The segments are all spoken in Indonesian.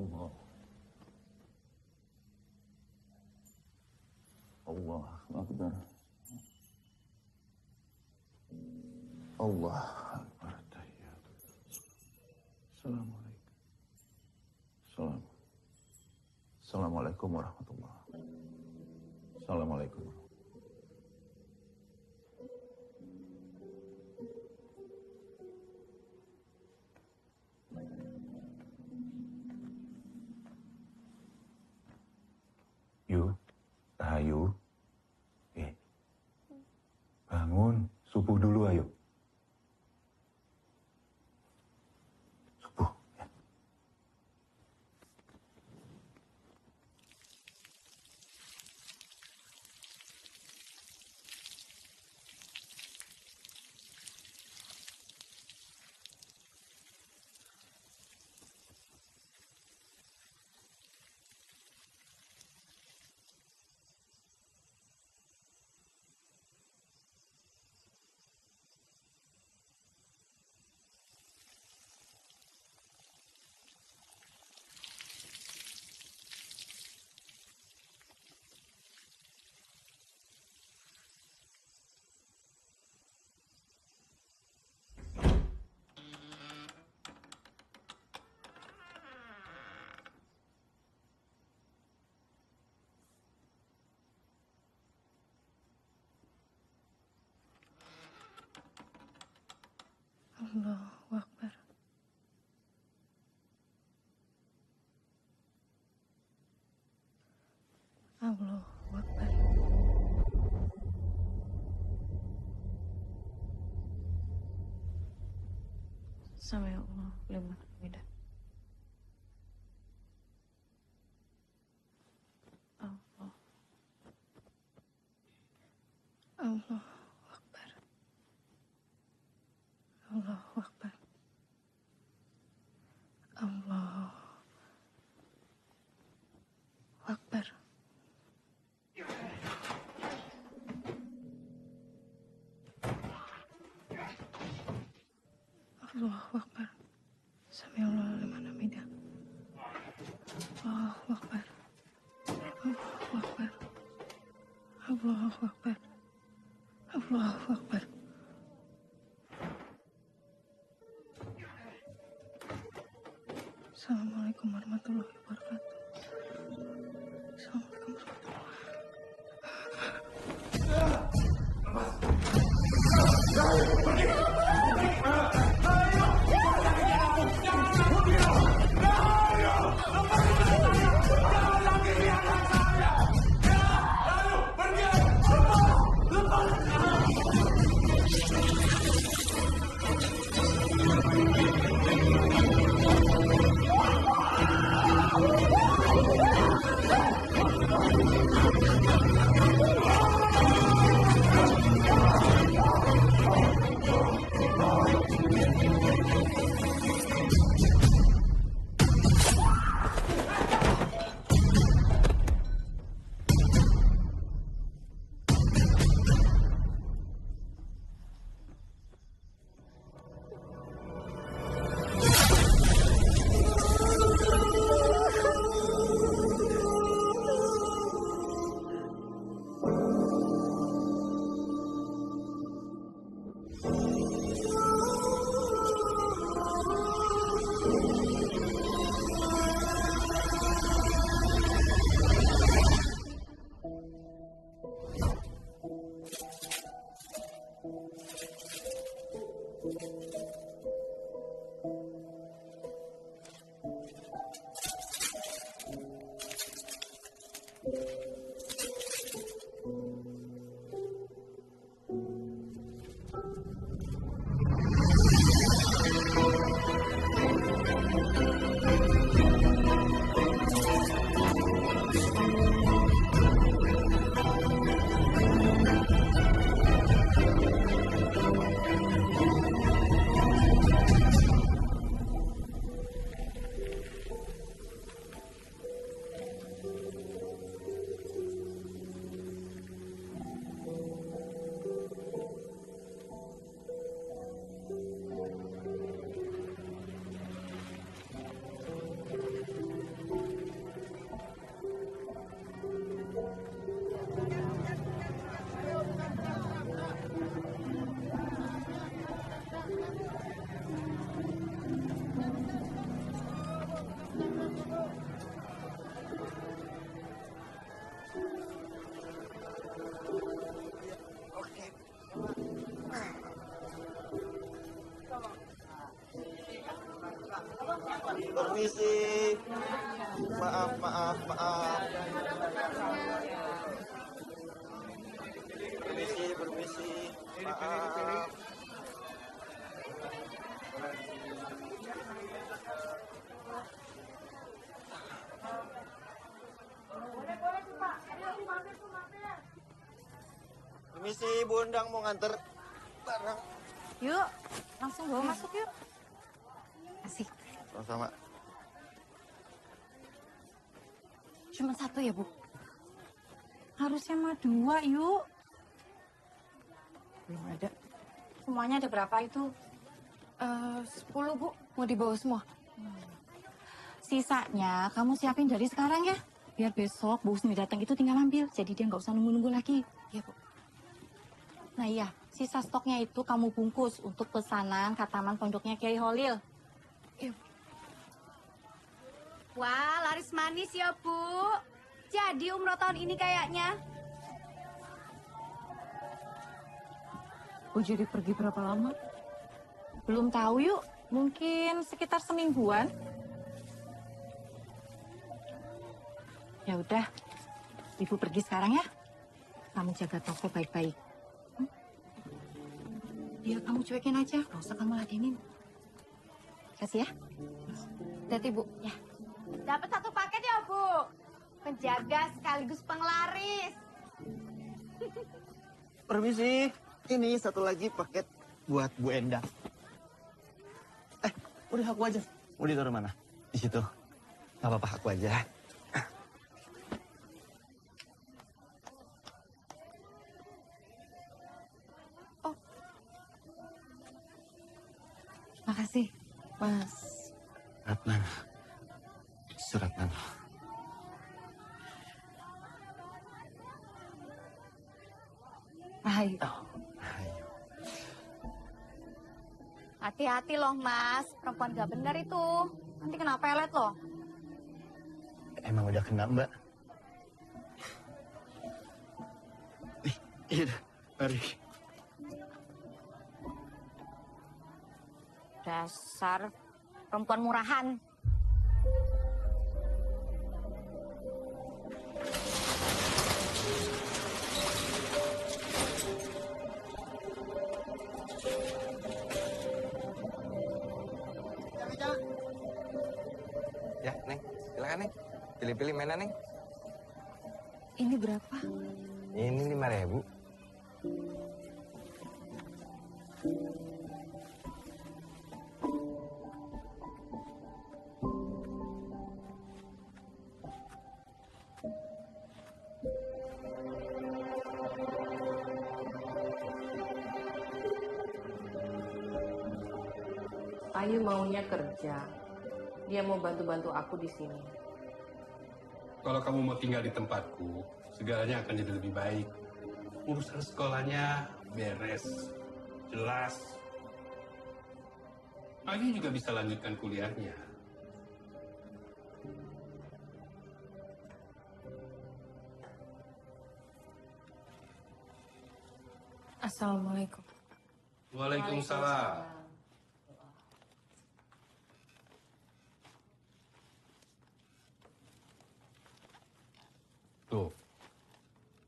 Allah. Allah Akbar. Allah Akbar. Assalamualaikum. Assalamualaikum warahmatullahi wabarakatuh. Assalamualaikum. Yu, Rahayu. Bangun, subuh dulu ayo. Subuh, ya. Allahu Akbar. Allahu Akbar. Sami Allah liman hamidah. Allah. Allah. Allahu Akbar. Allahu Akbar. Allahu Akbar. Sami'allahu liman hamidah. Allahu Akbar. Allahu Akbar. Allahu Akbar. Allahu Akbar. Assalamualaikum warahmatullahi wabarakatuh. Assalamualaikum warahmatullahi wabarakatuh. maaf. Permisi. Maaf. Permisi, Bu Endang mau nganter barang. Yuk, langsung bawa masuk yuk. Asik. Sama-sama. Cuma satu ya, Bu? Harusnya mah 2, yuk. Belum ada. Semuanya ada berapa itu? 10, Bu. Mau dibawa semua? Sisanya kamu siapin dari sekarang ya. Biar besok Bu Husni datang itu tinggal ambil. Jadi dia nggak usah nunggu-nunggu lagi. Iya, Bu. Nah iya, sisa stoknya itu kamu bungkus untuk pesanan khataman pondoknya Kiai Holil. Iya, Bu. Wah, laris manis ya, Bu. Jadi umroh tahun ini kayaknya. Bu jadi pergi berapa lama? Belum tahu yuk, mungkin sekitar semingguan. Ya udah, Ibu pergi sekarang ya. Kamu jaga toko baik-baik. Ya kamu cuekin aja, gak usah kamu ladenin. Kasih ya. Hati-hati, Bu. Ya. Dapat 1 paket ya, Bu. Penjaga sekaligus penglaris. Permisi. Ini satu lagi paket buat Bu Endang. Udah aku aja. Mau ditaruh mana? Di situ. Gak apa-apa, aku aja. Makasih, Mas. Surat mana? Rahayu. Ayo. Hati-hati loh, Mas. Perempuan gak benar itu. Nanti kena pelet loh. Emang udah kena, Mbak? Iya, mari. Dasar perempuan murahan. Ya, Neng. Silakan, Neng. Pilih-pilih mainan, Neng. Ini berapa? Ini 5.000. Ayu maunya kerja. Dia mau bantu-bantu aku di sini. Kalau kamu mau tinggal di tempatku, segalanya akan jadi lebih baik. Urusan sekolahnya beres, jelas. Ayu juga bisa lanjutkan kuliahnya. Assalamualaikum. Waalaikumsalam. Tuh,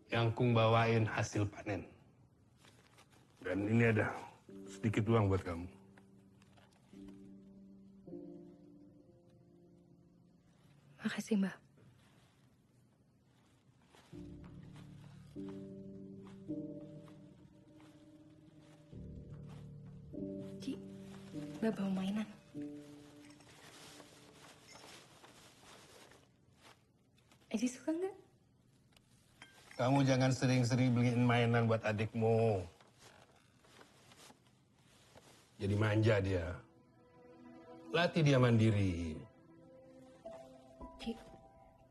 yang Kung bawain hasil panen. Dan ini ada sedikit uang buat kamu. Makasih, Mbak. Ci, Mbak bawa mainan. Aji suka nggak? Kamu jangan sering-sering beliin mainan buat adikmu. Jadi manja dia. Latih dia mandiri. Ci,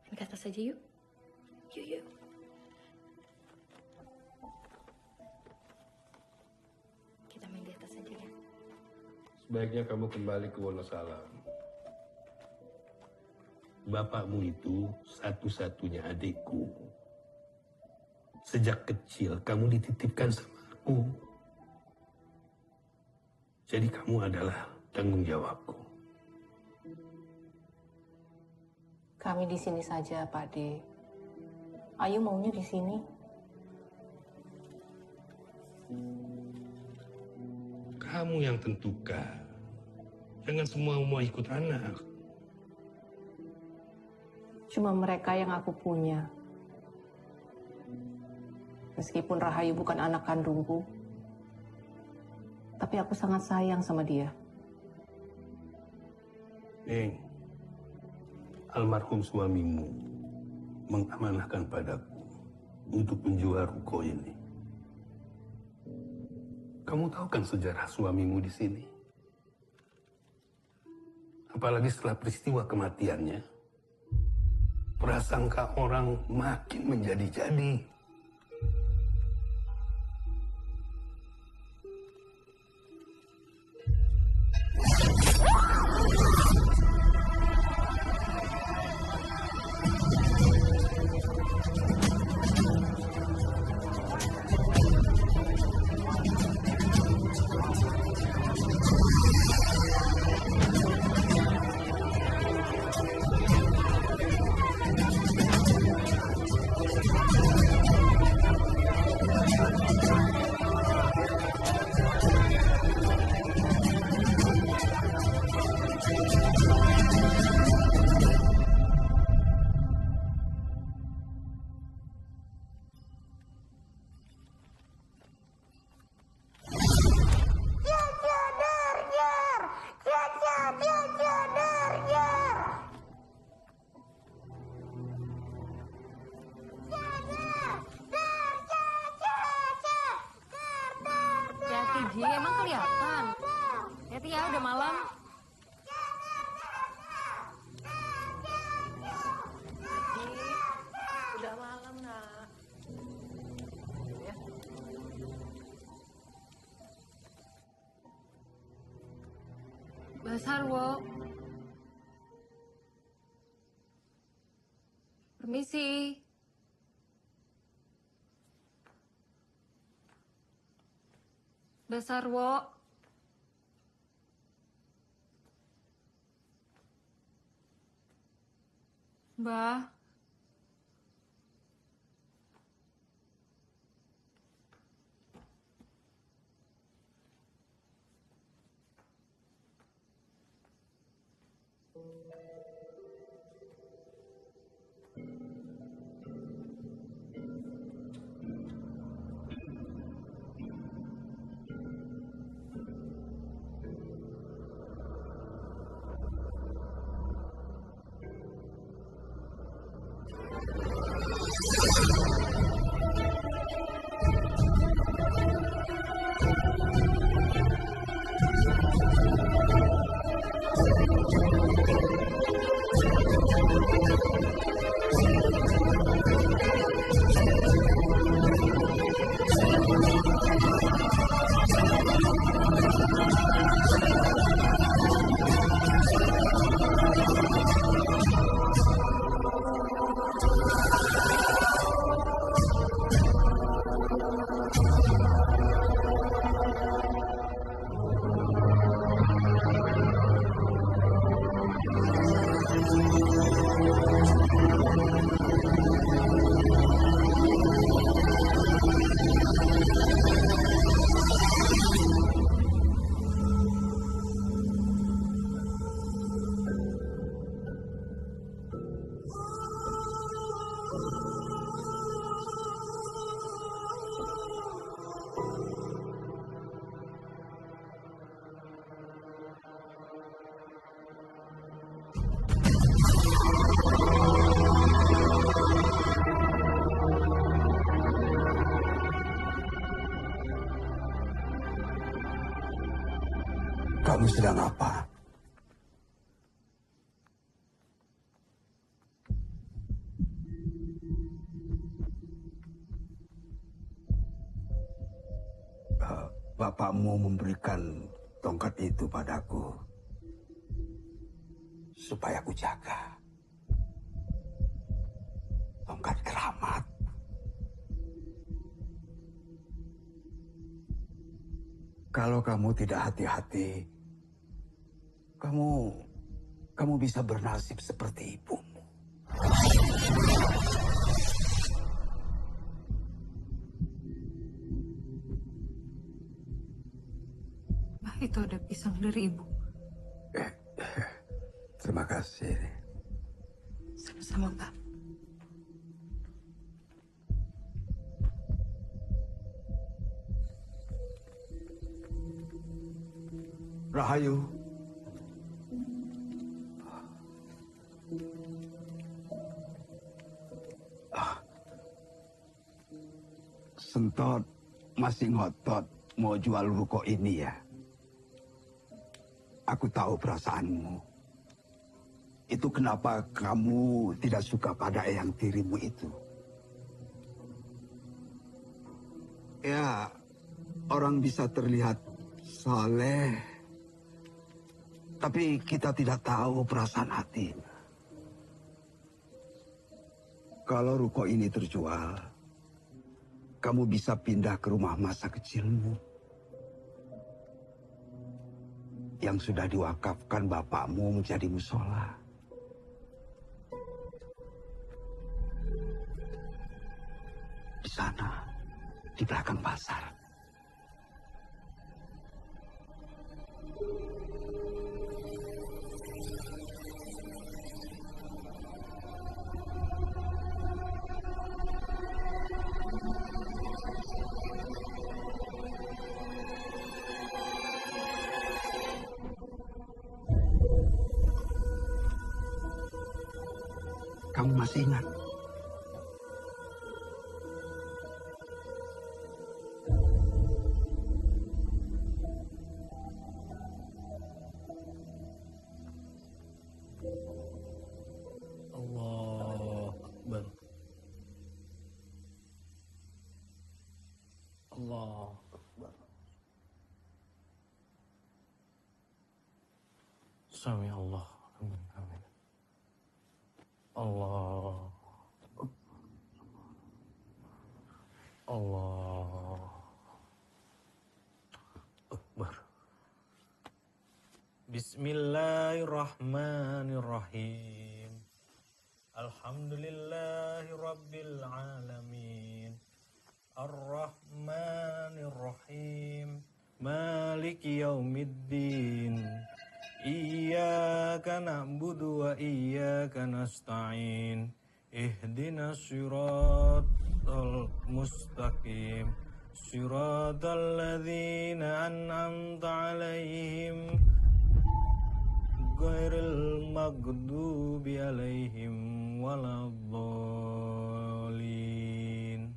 main ke atas aja yuk. Yuk. Kita main di atas aja ya. Sebaiknya kamu kembali ke Wonosalam. Bapakmu itu satu-satunya adikku. Sejak kecil kamu dititipkan sama aku. Jadi kamu adalah tanggung jawabku. Kami di sini saja, Pak De. Ayu maunya di sini. Kamu yang tentukan. Jangan semua mau ikut anak. Cuma mereka yang aku punya. Meskipun Rahayu bukan anak kandungku, tapi aku sangat sayang sama dia. Almarhum suamimu mengamanahkan padaku untuk menjual ruko ini. Kamu tahu kan sejarah suamimu di sini? Apalagi setelah peristiwa kematiannya, prasangka orang makin menjadi-jadi. Hati-hati, Ji. Emang kelihatan. Hati ya, udah malam. Udah malam, Nak. Mbak Sarwo. Permisi. Mbak Sarwo. Mbak. Kamu sedang apa? Bapakmu memberikan tongkat itu padaku supaya aku jaga. Tongkat keramat. Kalau kamu tidak hati-hati, kamu bisa bernasib seperti ibumu. itu ada pisang dari ibu. Terima kasih. Sama-sama, Pak. Rahayu. Sentot masih ngotot mau jual ruko ini ya. Aku tahu perasaanmu. Itu kenapa kamu tidak suka pada eyang tirimu itu. Ya, orang bisa terlihat saleh, tapi kita tidak tahu perasaan hati. Kalau ruko ini terjual, kamu bisa pindah ke rumah masa kecilmu yang sudah diwakafkan bapakmu menjadi musola. Di sana, di belakang pasar. Kamu masih ingat? Allah Akbar. Allah Akbar. Sami Allah. Amin. Amin. Allah. Allah Akbar. Bismillahirrahmanirrahim. Alhamdulillahi rabbil alamin. Ar-Rahmanir-Rahim. Maliki yaumiddin. Iyyaka na'budu wa iyyaka nasta'in. Ihdinas siratal mustaqim. Siratal ladzina an'amta 'alaihim ghairil maghdubi 'alaihim waladdallin.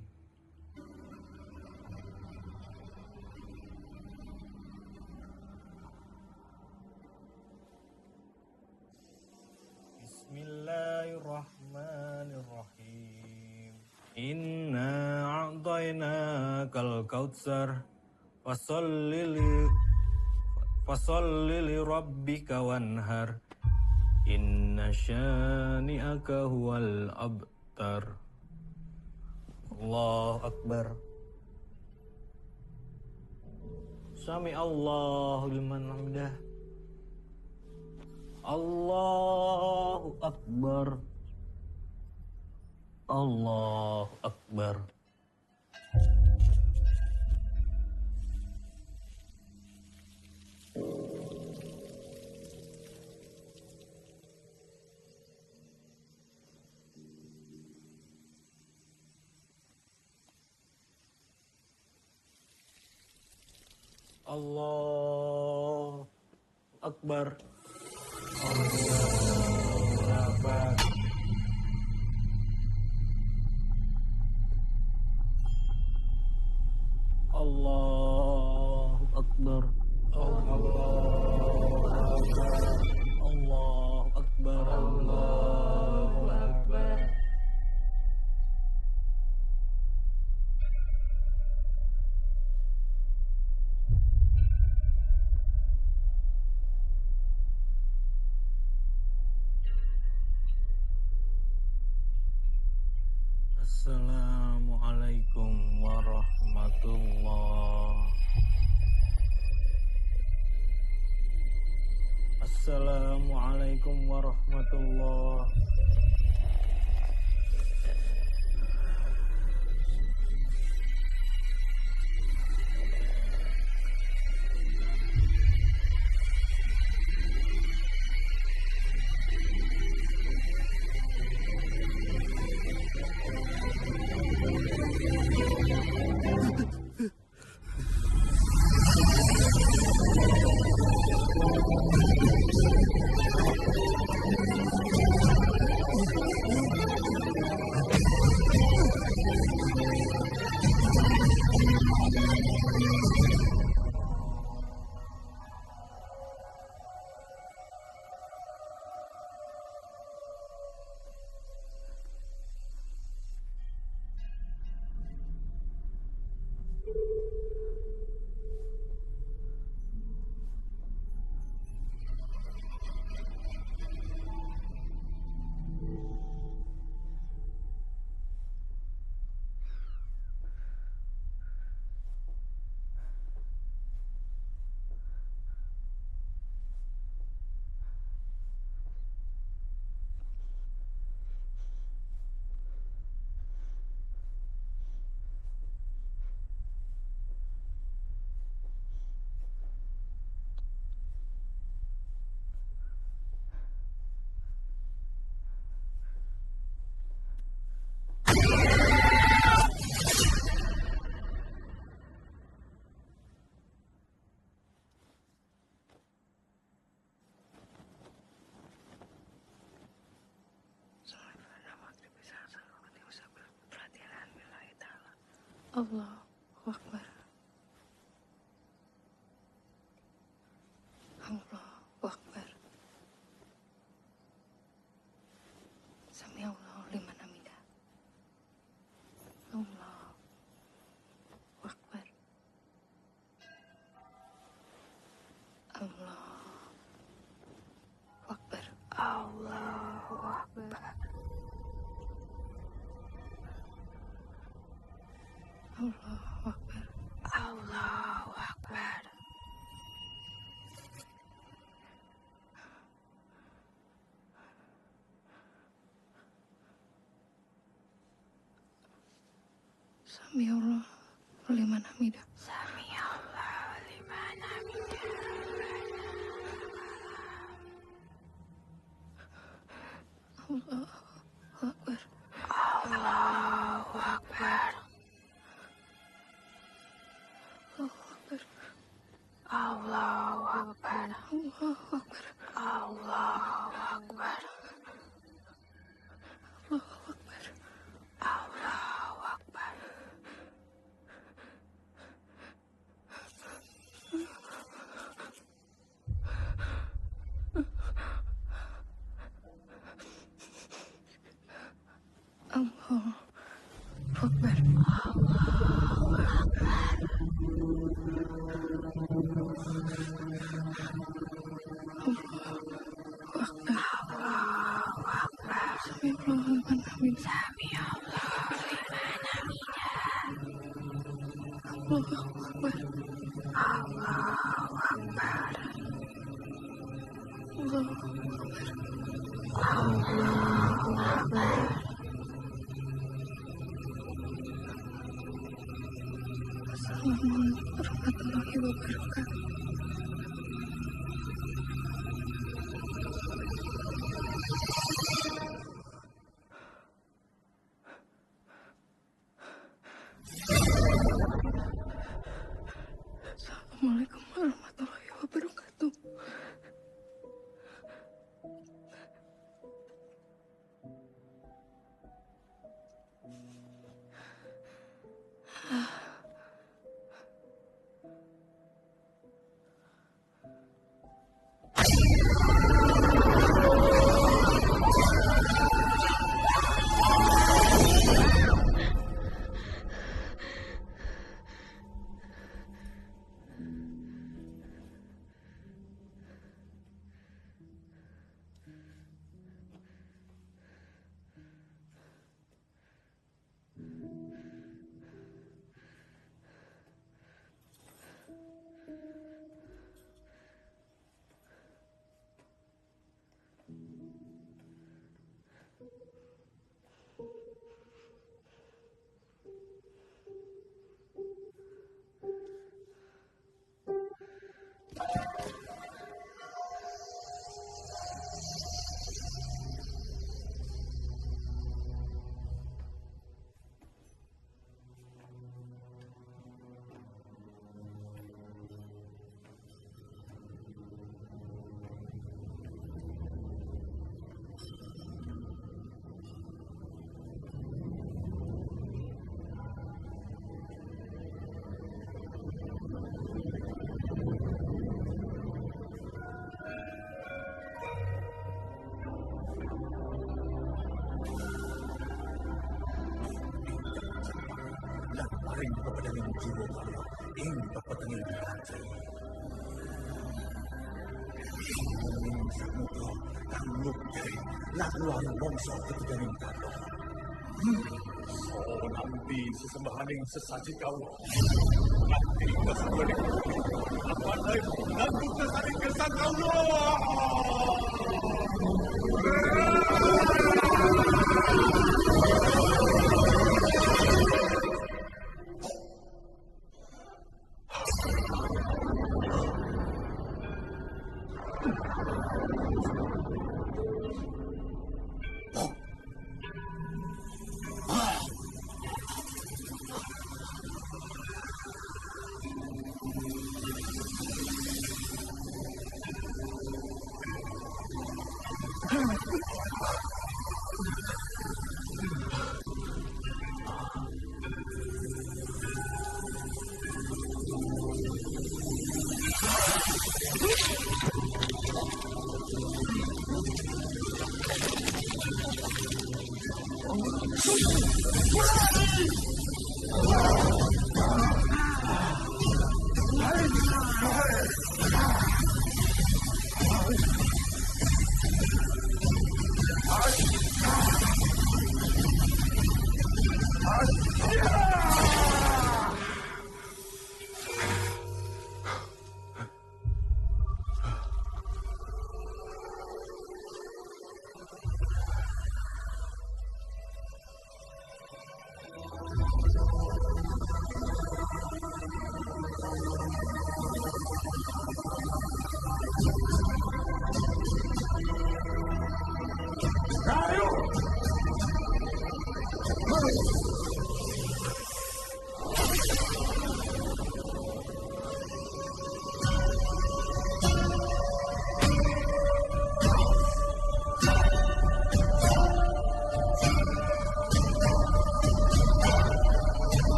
Bismillahirrahmanirrahim. Inna a'tainakal kautsar fasolli li rabbika wanhar. Inna syani'aka huwal abtar. Allahu Akbar. Sami Allahu liman hamidah. Allahu Akbar. Allahu Akbar. Allahu Akbar. Allahu Akbar. Allahu Akbar. Allahu Akbar. Allahu Akbar. Allahu Akbar. Assalamualaikum warahmatullahi. Assalamualaikum warahmatullahi. Allahu Akbar. Allahu Akbar. Sami'allahu liman hamidah. Allahu Akbar. Allahu Akbar. Allahu Akbar. Allahu Akbar. Allahu Akbar. Sami'allahu liman hamidah. Sami'allahu liman hamidah. Allahu Akbar. Allahu Akbar. Allahu Akbar. Allahu Akbar. Allahu Akbar. Allahu Akbar. Allahu Akbar. Allahu Akbar. Allahu Akbar. Assalamualaikum warahmatullahi wabarakatuh. Assalamualaikum warahmatullahi wabarakatuh. Laparin kepada yang jiwa kamu, ingin dapat dengan hati. Ingin semoga kamu dari laluan bangsa ketegaran kamu. So nanti sesembahan yang sesaji kau. Nanti kesembuhan itu akan naik nanti kesari kesan kau.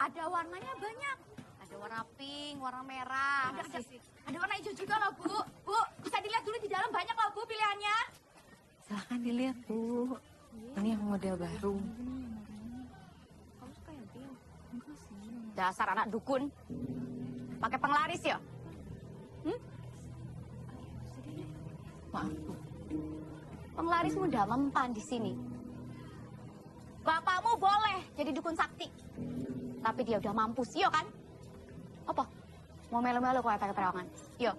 Ada warnanya banyak. Ada warna pink, warna merah. Ada warna hijau juga loh, Bu. Bu, bisa dilihat dulu di dalam banyak loh, Bu, pilihannya. Silahkan dilihat, Bu. Ini yang model baru. Dasar anak dukun. Pakai penglaris ya? Maaf, Bu. Penglaris muda mempan di sini. Bapakmu boleh jadi dukun sakti. Tapi dia udah mampus, iya kan? Apa? Mau melu-melu kowe pakai perawangan? Iya.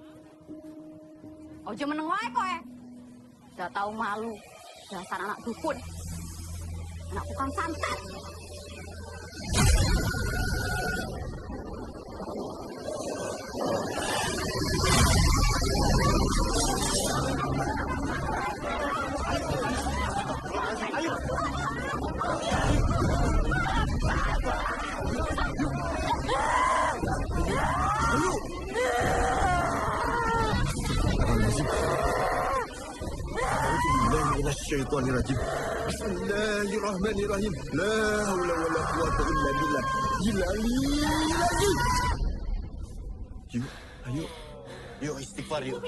Ojo meneng wae kowe. Udah tahu malu. Dasar anak dukun. Anak tukang santet. Bismillahirrahmanirrahim. Bismillahirrahmanirrahim. La haula wala quwwata illa billah. Gilali. Yuk, ayo. Yuk istighfar yuk.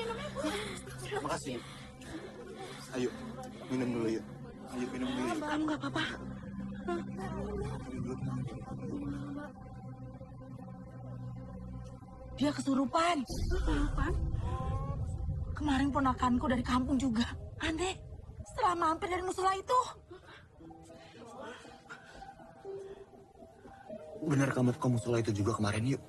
Makasih. Ayo, minum dulu yuk. Ayo minum dulu yuk. Kamu nggak apa-apa? Dia kesurupan. Kesurupan? Kemarin ponakanku dari kampung juga. Aneh, setelah mampir dari musola itu. Benar kamu ke musola itu juga kemarin, yuk.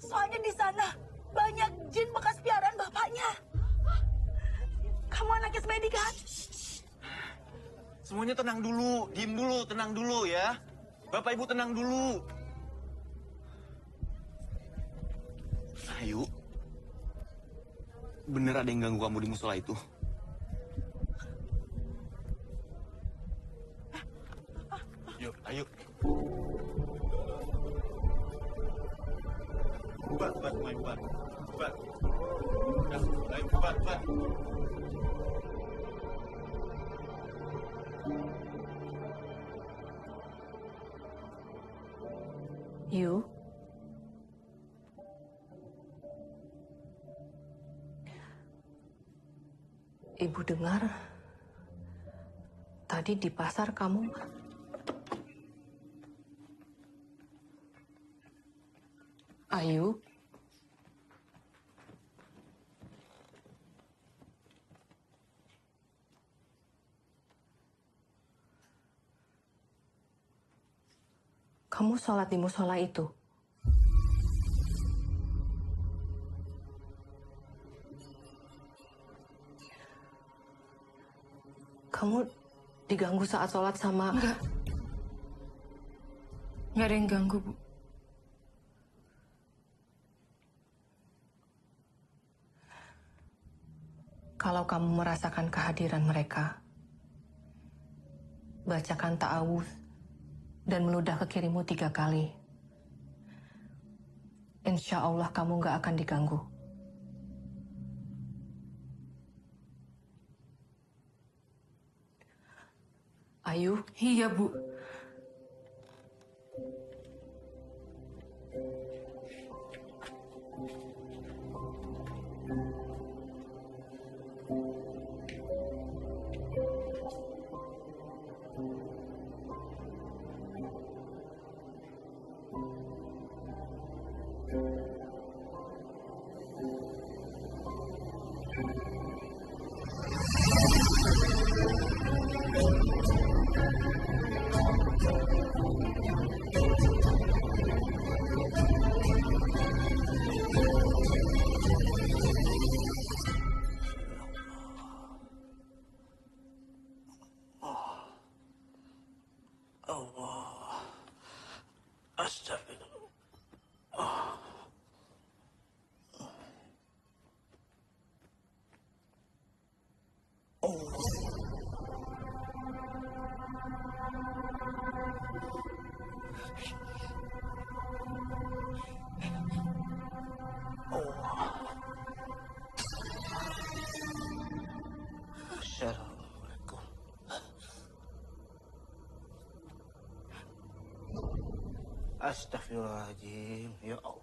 Soalnya di sana banyak jin bekas piaraan bapaknya. Kamu anaknya Smedi kan? Semuanya tenang dulu, diem dulu, tenang dulu ya. Bapak Ibu tenang dulu. Ayo. Bener ada yang ganggu kamu di musola itu? Yuk, ayo. Buat, main buat. Buat. Ayo, buat. Yu, Ibu dengar tadi di pasar kamu Ayu, kamu sholat di musola itu? Kamu diganggu saat sholat sama... Enggak. Enggak ada yang ganggu, Bu. Kalau kamu merasakan kehadiran mereka, bacakan ta'awuz dan meludah ke kirimu 3 kali. Insya Allah kamu nggak akan diganggu. Ayu? Iya, Bu. Allah. Astagfirullah. Assalamualaikum. Astagfirullahaladzim. Ya Allah.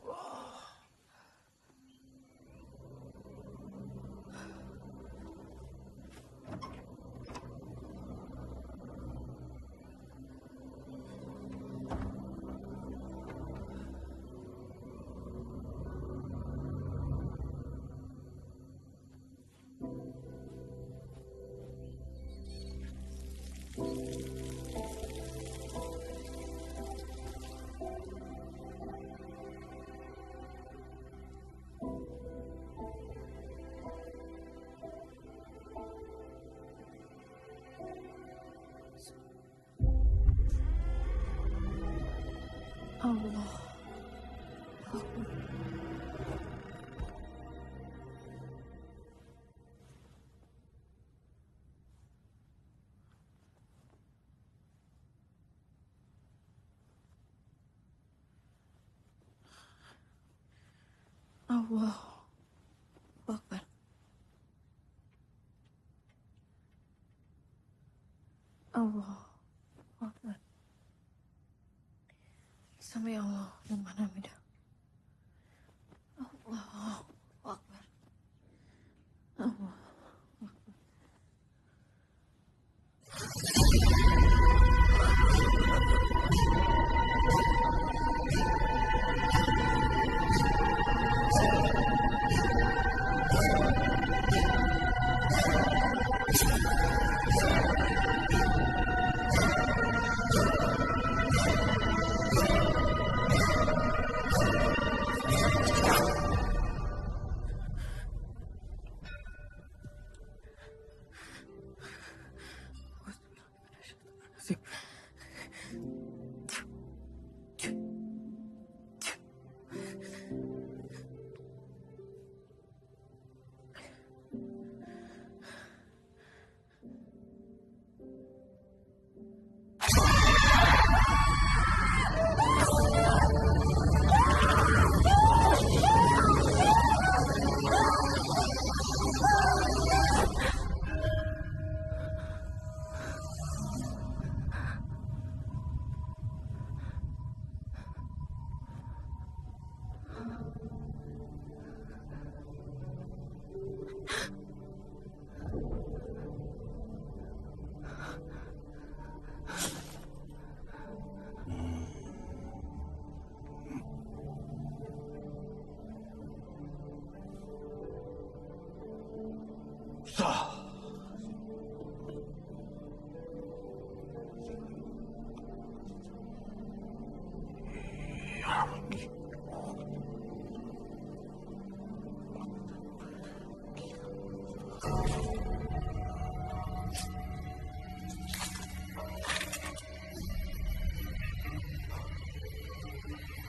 Allah. Allah. Akbar. Allah. Akbar. Sami Allah liman hamidah. Allah Akbar. Allah.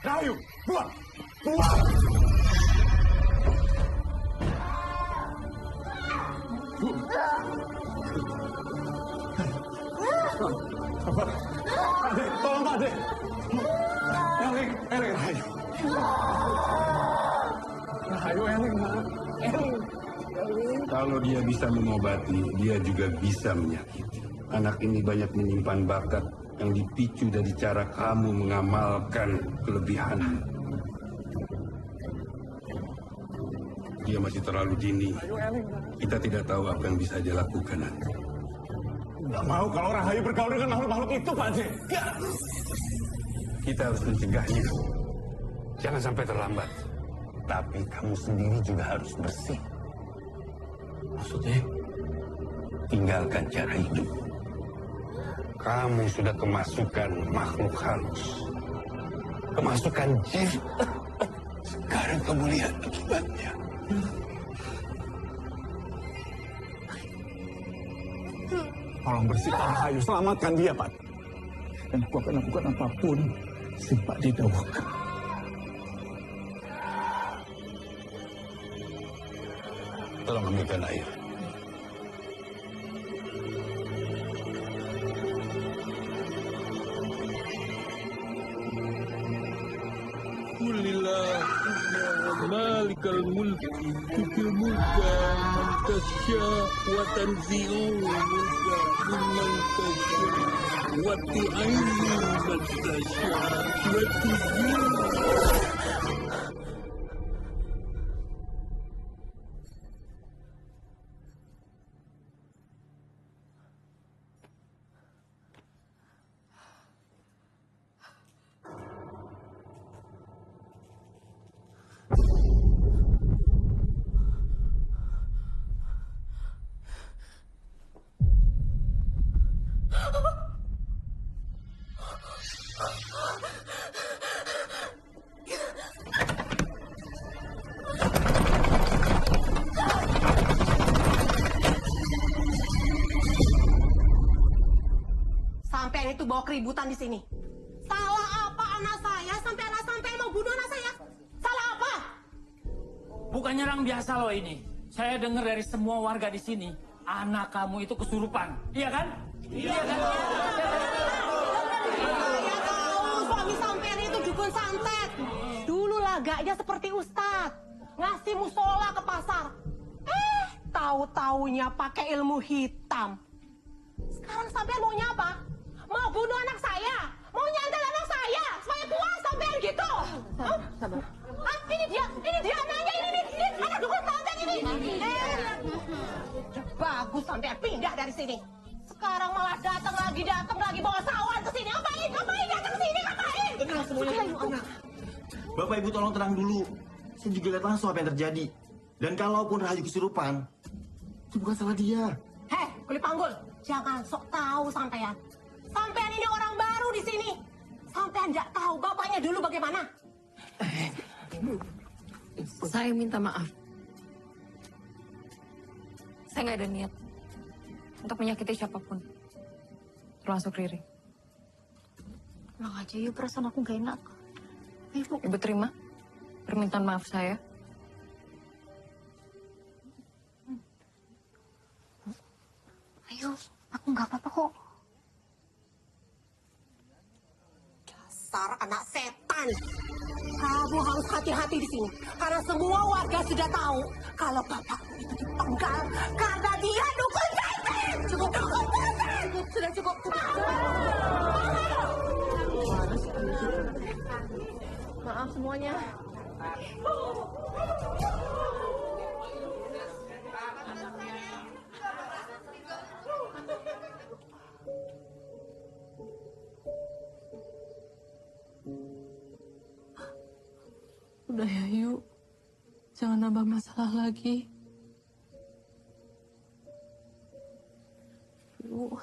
Rahayu, keluar! Keluar! Adek, tolong Adek! Eling, Rahayu. Rahayu, Eling, Eling. Kalau dia bisa mengobati, dia juga bisa menyakiti. Anak ini banyak menyimpan bakat yang dipicu dari cara kamu mengamalkan kelebihan. Dia masih terlalu dini. Kita tidak tahu apa yang bisa dia lakukan nanti. Nggak mau kalau Rahayu bergaul dengan makhluk-makhluk itu, Pak Haji. Kita harus mencegahnya. Jangan sampai terlambat. Tapi kamu sendiri juga harus bersih. Maksudnya? Tinggalkan cara hidup. Kamu sudah kemasukan makhluk halus. Kemasukan jin. Sekarang kamu lihat akibatnya. Tolong bersihkan Rahayu, selamatkan dia, Pak. Dan aku akan lakukan apapun si Pak didawuhkan. Tolong ambilkan air. Malikal mulki tutil mulka man tasya wa tanzi'u mulka mimman tasya wa tu'izzu man tasya wa tuzillu. Sampai itu bawa keributan di sini. Salah apa anak saya sampai anak sampai mau bunuh anak saya? Salah apa? Bukan nyerang biasa loh ini. Saya dengar dari semua warga di sini, anak kamu itu kesurupan. Iya kan? Iya kan? Saya tahu suami sampean itu dukun santet. Dulu lagaknya seperti ustadz, ngasih musola ke pasar. Tahu-taunya pakai ilmu hitam. Sekarang sampean maunya apa? Mau bunuh anak saya? Mau nyantet anak saya? Supaya puas sampean gitu? Sabar. Ini dia anaknya, ini anak dukun santet ini. Bagus sampean pindah dari sini. Sekarang malah datang lagi bawa sawan ke sini. Ngapain datang ke sini? Ngapain? Tenang semuanya, anak. Bapak Ibu tolong tenang dulu. Saya juga lihat langsung apa yang terjadi. Dan kalaupun Rahayu kesurupan, itu bukan salah dia. Hei, kulit panggul, jangan sok tahu sampean. Sampean ini orang baru di sini. Sampean nggak tahu bapaknya dulu bagaimana. Saya minta maaf. Saya nggak ada niat untuk menyakiti siapapun, termasuk Riri. Pulang aja yuk, perasaan aku gak enak. Ibu terima permintaan maaf saya. Ayo, aku nggak apa-apa kok. Dasar anak setan. Kamu harus hati-hati di sini. Karena semua warga sudah tahu kalau bapakmu itu dipenggal karena dia dukun santet. Cukup. Sudah cukup. Maaf semuanya. Udah ya, yuk. Jangan nambah masalah lagi. Yuk.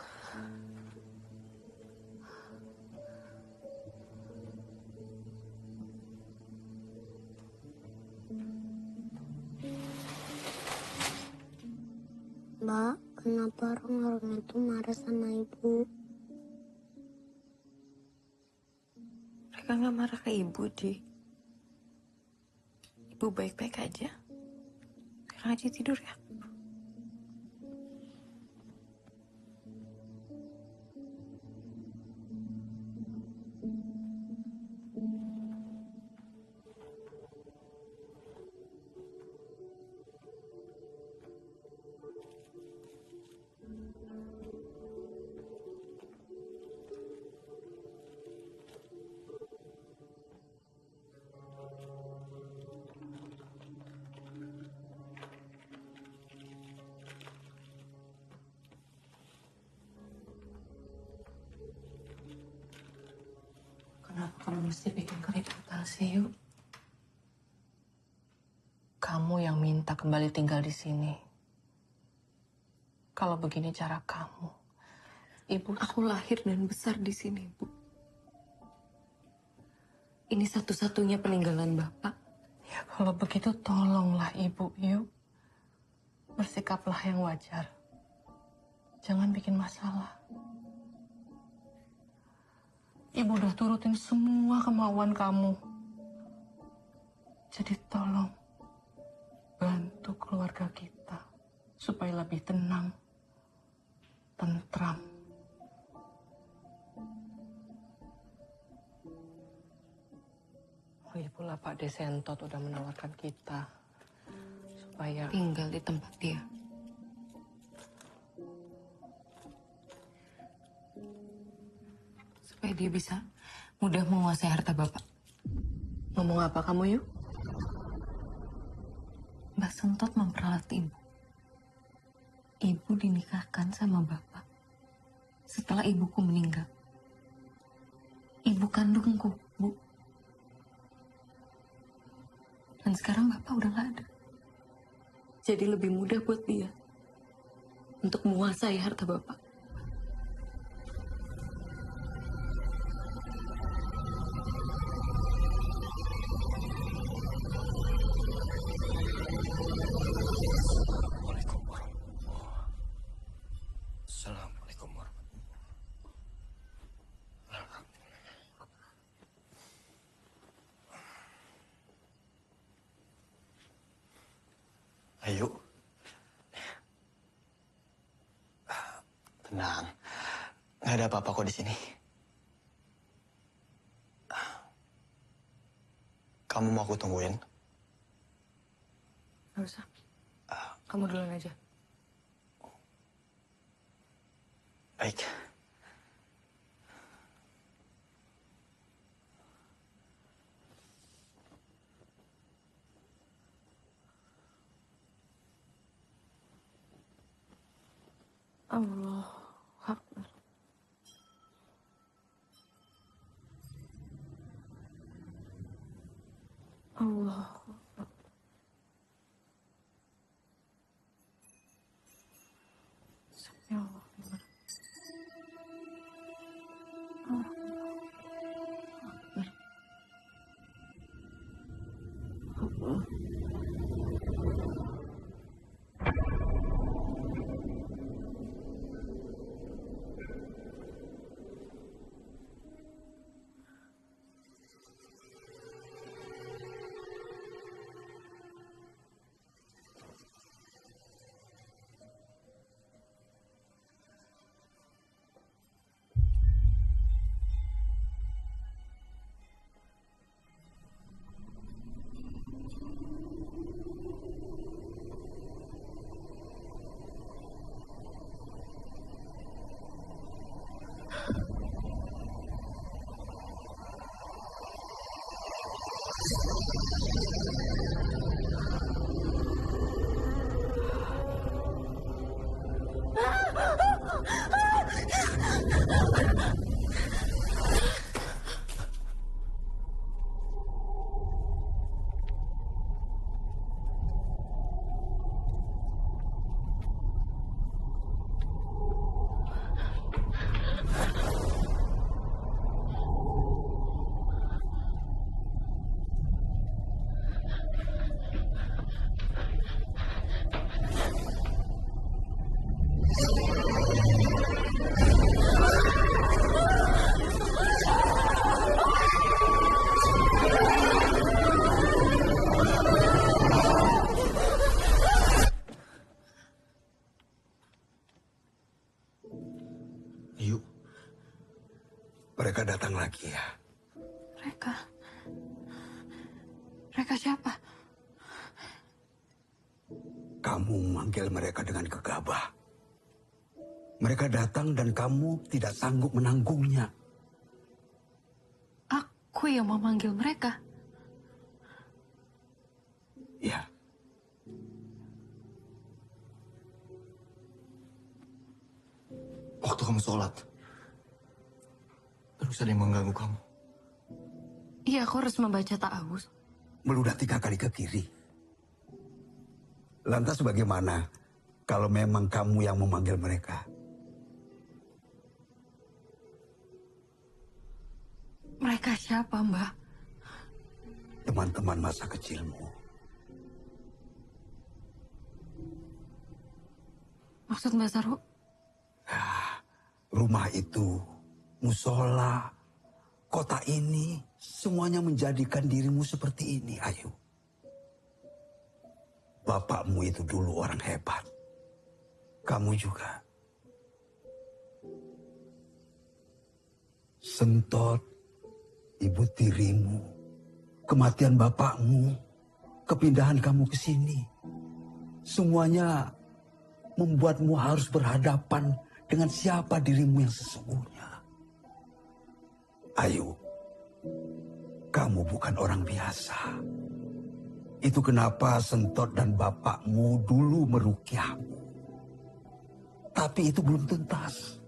Mbak, kenapa orang-orang itu marah sama ibu? Mereka nggak marah ke ibu, Di. Ibu baik-baik aja. Sekarang aja tidur ya. mesti bikin keributan sih, Yuk? Kamu yang minta kembali tinggal di sini. Kalau begini cara kamu, Ibu... Aku lahir dan besar di sini, Bu. Ini satu-satunya peninggalan Bapak. Ya, kalau begitu tolonglah Ibu, Yuk. Bersikaplah yang wajar. Jangan bikin masalah. Ibu udah turutin semua kemauan kamu. Jadi tolong, bantu keluarga kita supaya lebih tenang, tentram. Lagi pula Pak Desentot udah menawarkan kita supaya tinggal di tempat dia. Supaya dia bisa mudah menguasai harta Bapak. Ngomong apa kamu, Yuk? Mbak Sentot memperalat Ibu. Ibu dinikahkan sama Bapak setelah ibuku meninggal. Ibu kandungku, Bu. Dan sekarang Bapak udah gak ada. Jadi lebih mudah buat dia untuk menguasai harta Bapak. Assalamualaikum warahmatullahi wabarakatuh. Ayo. Tenang. Nggak ada apa-apa kok di sini. Kamu mau aku tungguin? Gak usah. Kamu duluan aja. Baik. Allah Akbar. Allah Akbar. Ya Allah. Mereka datang lagi ya. Mereka? Mereka siapa? Kamu memanggil mereka dengan gegabah. Mereka datang dan kamu tidak sanggup menanggungnya. Aku yang memanggil mereka? Ya. Waktu kamu sholat, terus ada yang mengganggu kamu. Iya, aku harus membaca ta'awuz. Meludah 3 kali ke kiri. Lantas bagaimana kalau memang kamu yang memanggil mereka? Mereka siapa, Mbak? Teman-teman masa kecilmu. Maksud Mbak Saru? Rumah itu, musola, kota ini, semuanya menjadikan dirimu seperti ini, Ayu. Bapakmu itu dulu orang hebat. Kamu juga. Sentot, ibu tirimu, kematian bapakmu, kepindahan kamu ke sini. Semuanya membuatmu harus berhadapan dengan siapa dirimu yang sesungguhnya. Ayu, kamu bukan orang biasa. Itu kenapa Sentot dan bapakmu dulu merukyahmu. Tapi itu belum tuntas.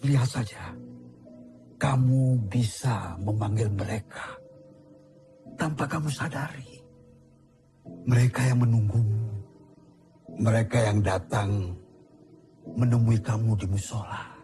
Lihat saja, kamu bisa memanggil mereka tanpa kamu sadari. Mereka yang menunggumu, mereka yang datang menemui kamu di musola.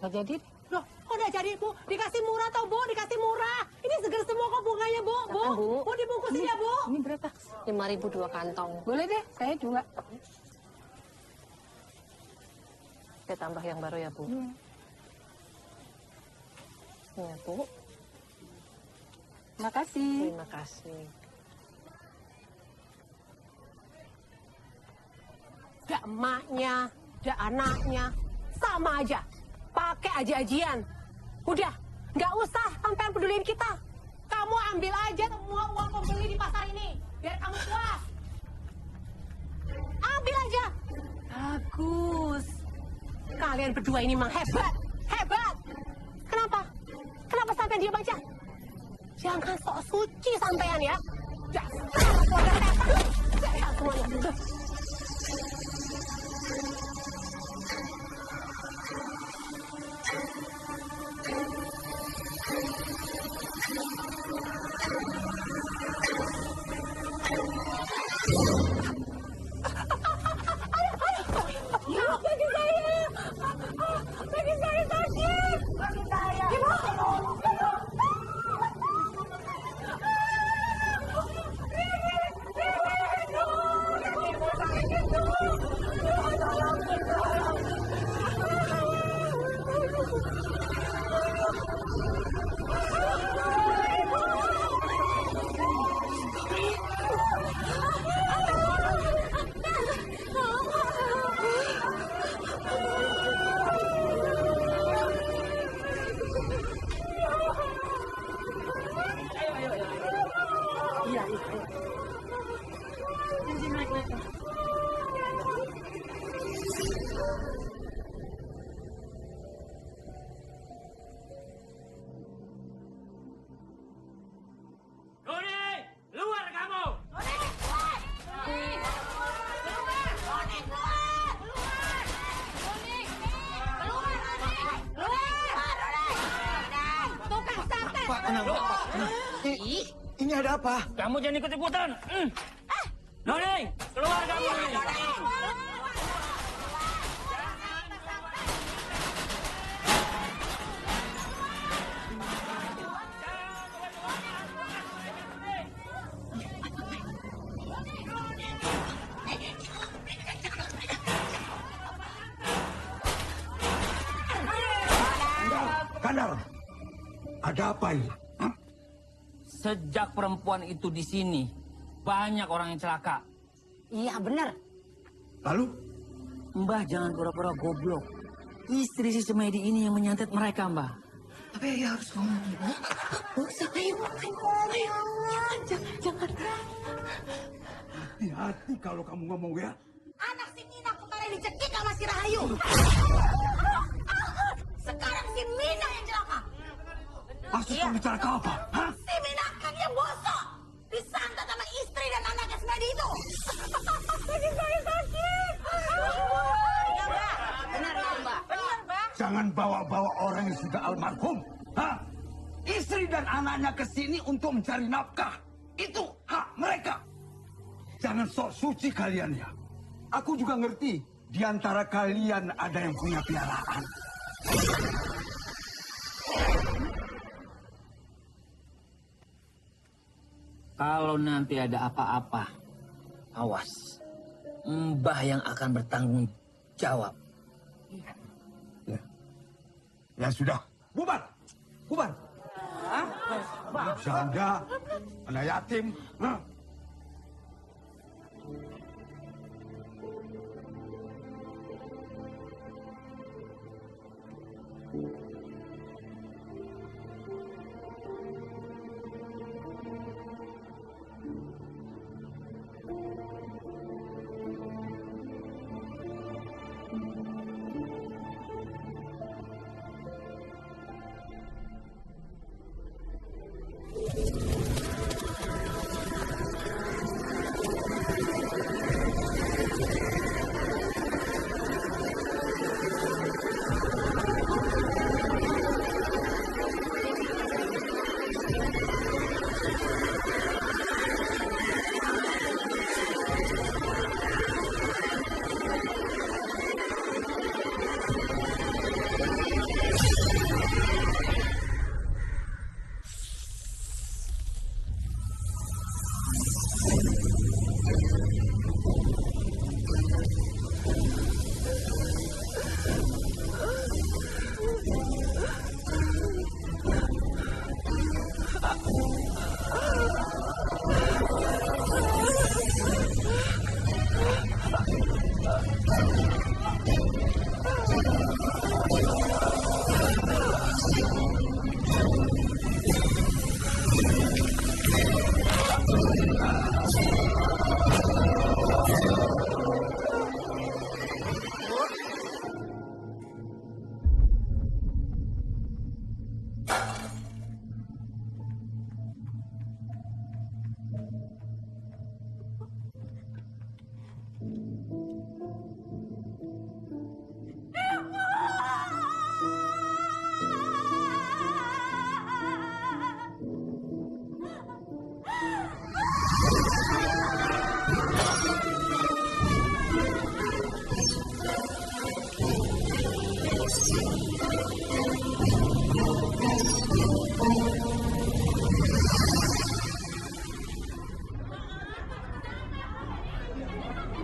Nggak jadi. Loh, kok nggak jadi, Bu? Dikasih murah tau, Bu? Dikasih murah. Ini seger semua kok bunganya, Bu. Bu, Bu dibungkusin ya, Bu. Ini berapa? 5.000 2 kantong. Boleh deh, saya juga. Kita tambah yang baru ya, Bu. Ya, Bu. Makasih. Terima kasih. Gak emaknya, gak anaknya. Sama aja. Pakai aji-ajian. Udah, nggak usah sampai peduliin kita. Kamu ambil aja semua uang pembeli di pasar ini. Biar kamu puas. Ambil aja. Bagus. Kalian berdua ini memang hebat. Hebat. Kenapa? Kenapa sampai diam aja? Jangan sok suci sampean ya. Jangan keluarga setan. Setan semuanya. Ini ada apa? Kamu jangan ikut-ikutan. Noni, keluar kamu. Kandar, ada apa ini? Sejak perempuan itu di sini, banyak orang yang celaka. Iya benar. Lalu? Mbah jangan pura-pura goblok. Istri si Semedi ini yang menyantet mereka, Mbah. Tapi Ayah harus ngomong. Gak usah, ayo. Jangan. Hati-hati kalau kamu ngomong ya. Anak si Mina kemarin dicekik sama si Rahayu. Sekarang si Mina yang celaka. Maksud kamu celaka apa? Hah? Si Mina kan yang bosok. Disantet sama istri dan anaknya Semedi itu. Kaki saya sakit. Benar ya, Mbak? Benar, Mbak. Jangan bawa-bawa orang yang sudah almarhum. Hah? Istri dan anaknya ke sini untuk mencari nafkah. Itu hak mereka. Jangan sok suci kalian ya. Aku juga ngerti. Di antara kalian ada yang punya piaraan. Kalau nanti ada apa-apa, awas. Mbah yang akan bertanggung jawab. Ya sudah, bubar. Janda, anak yatim. Hah?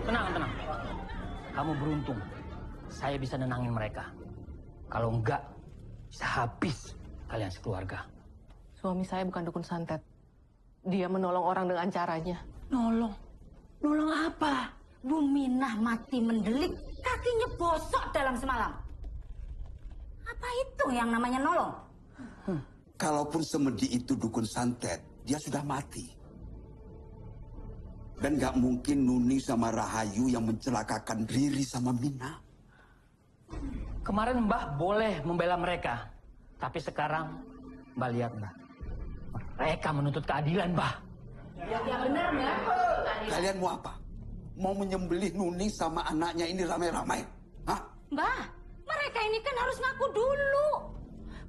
Tenang. Kamu beruntung. Saya bisa nenangin mereka. Kalau enggak, bisa habis kalian sekeluarga. Suami saya bukan dukun santet. Dia menolong orang dengan caranya. Nolong? Nolong apa? Bu Minah mati mendelik, kakinya bosok dalam semalam. Apa itu yang namanya nolong? Kalaupun Semedi itu dukun santet, dia sudah mati. Dan gak mungkin Nuni sama Rahayu yang mencelakakan Riri sama Mina. Kemarin Mbah boleh membela mereka. Tapi sekarang Mbah lihat Mbah. Mereka menuntut keadilan Mbah. Ya benar, Mbak. Kalian mau apa? Mau menyembelih Nuni sama anaknya ini ramai-ramai? Hah? Mbah, mereka ini kan harus ngaku dulu.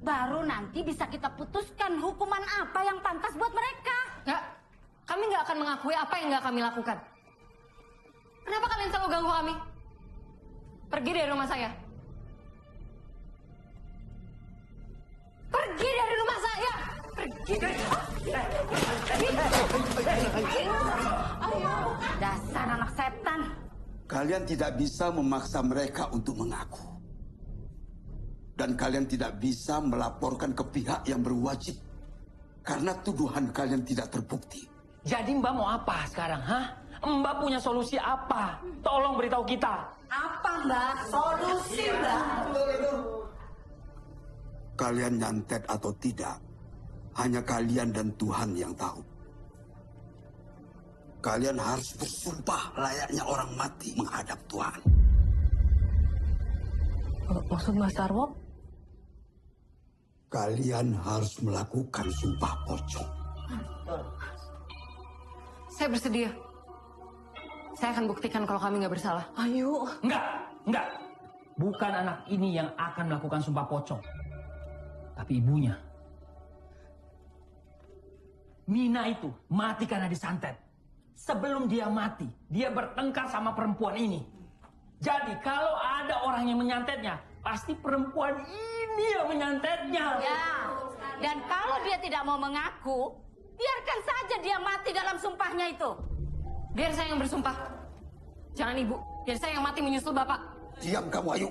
Baru nanti bisa kita putuskan hukuman apa yang pantas buat mereka. Nggak, kami nggak akan mengakui apa yang nggak kami lakukan. Kenapa kalian selalu ganggu kami? Pergi dari rumah saya. Pergi dari rumah saya. Pergi dari... Dasar anak setan. Kalian tidak bisa memaksa mereka untuk mengaku. Dan kalian tidak bisa melaporkan ke pihak yang berwajib. Karena tuduhan kalian tidak terbukti. Jadi Mbak mau apa sekarang, hah? Mbak punya solusi apa? Tolong beritahu kita. Apa, Mbak? Solusi, Mbak. Kalian nyantet atau tidak, hanya kalian dan Tuhan yang tahu. Kalian harus bersumpah layaknya orang mati menghadap Tuhan. Maksud Mas Sarwo? Kalian harus melakukan sumpah pocong. Saya bersedia. Saya akan buktikan kalau kami nggak bersalah. Ayo. Enggak. Bukan anak ini yang akan melakukan sumpah pocong. Tapi ibunya. Mina itu mati karena disantet. Sebelum dia mati, dia bertengkar sama perempuan ini. Jadi kalau ada orang yang menyantetnya, pasti perempuan ini yang menyantetnya. Ya, dan kalau dia tidak mau mengaku, biarkan saja dia mati dalam sumpahnya itu. Biar saya yang bersumpah. Jangan ibu, biar saya yang mati menyusul bapak. Diam kamu, Ayu.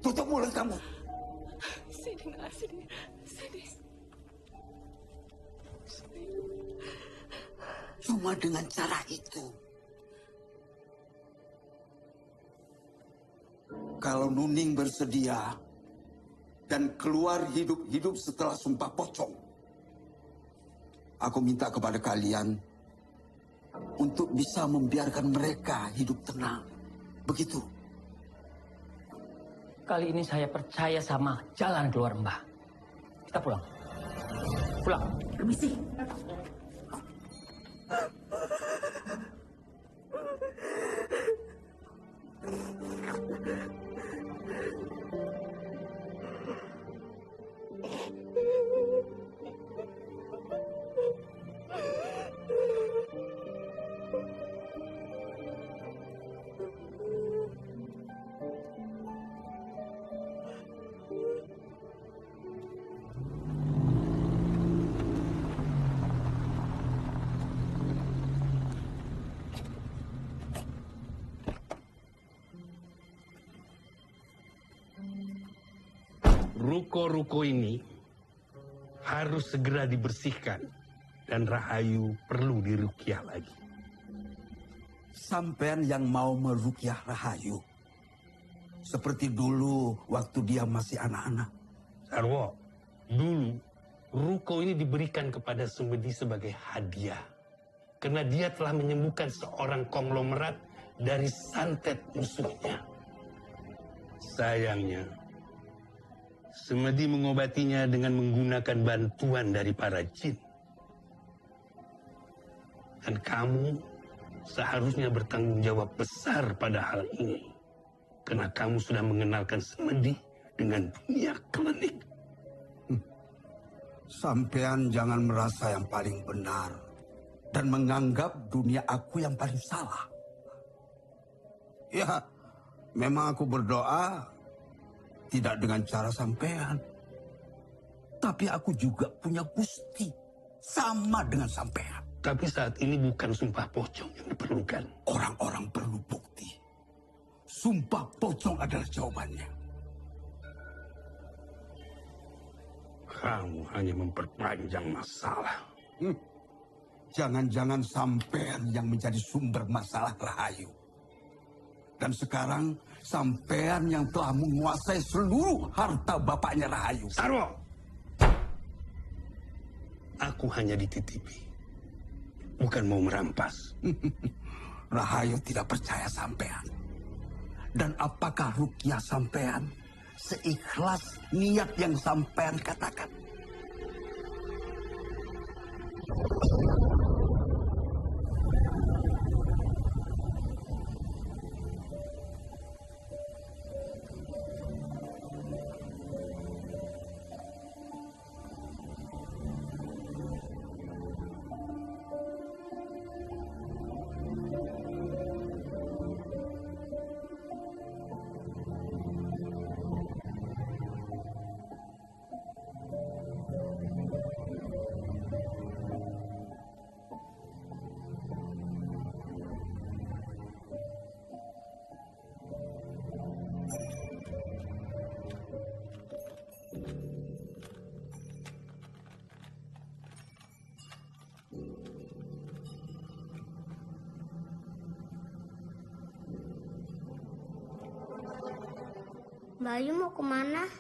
Tutup mulut kamu. Sini. Cuma dengan cara itu. Kalau Nuning bersedia dan keluar hidup-hidup setelah sumpah pocong, aku minta kepada kalian untuk bisa membiarkan mereka hidup tenang. Begitu. Kali ini saya percaya sama jalan keluar Mbah. Kita pulang. Pulang. Permisi. Ruko-ruko ini harus segera dibersihkan dan Rahayu perlu dirukyah lagi. Sampean yang mau merukyah Rahayu seperti dulu waktu dia masih anak-anak. Sarwo, dulu ruko ini diberikan kepada Sumedi sebagai hadiah karena dia telah menyembuhkan seorang konglomerat dari santet musuhnya. Sayangnya, Sumedi mengobatinya dengan menggunakan bantuan dari para jin. Dan kamu seharusnya bertanggung jawab besar pada hal ini. Karena kamu sudah mengenalkan Sumedi dengan dunia klinik. Sampean jangan merasa yang paling benar dan menganggap dunia aku yang paling salah. Ya, memang aku berdoa tidak dengan cara sampean. Tapi aku juga punya gusti. Sama dengan sampean. Tapi saat ini bukan sumpah pocong yang diperlukan. Orang-orang perlu bukti. Sumpah pocong adalah jawabannya. Kamu hanya memperpanjang masalah. Jangan-jangan sampean yang menjadi sumber masalah Rahayu. Dan sekarang sampean yang telah menguasai seluruh harta bapaknya Rahayu. Sarwo! Aku hanya dititipi. Bukan mau merampas. Rahayu tidak percaya sampean. Dan apakah rukyah sampean seikhlas niat yang sampean katakan? Bayu mau kemana?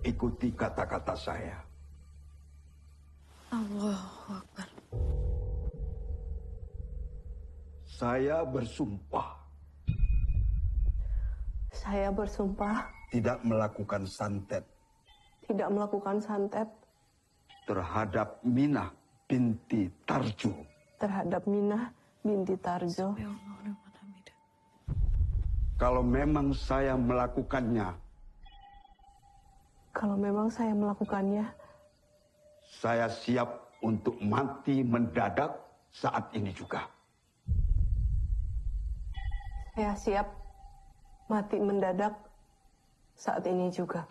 Ikuti kata-kata saya. Allahu Akbar. Saya bersumpah Saya bersumpah tidak melakukan santet tidak melakukan santet terhadap Minah binti Tarjo. terhadap Minah binti Tarjo. Kalau memang saya melakukannya, Kalau memang saya melakukannya, saya siap untuk mati mendadak saat ini juga. saya siap mati mendadak saat ini juga.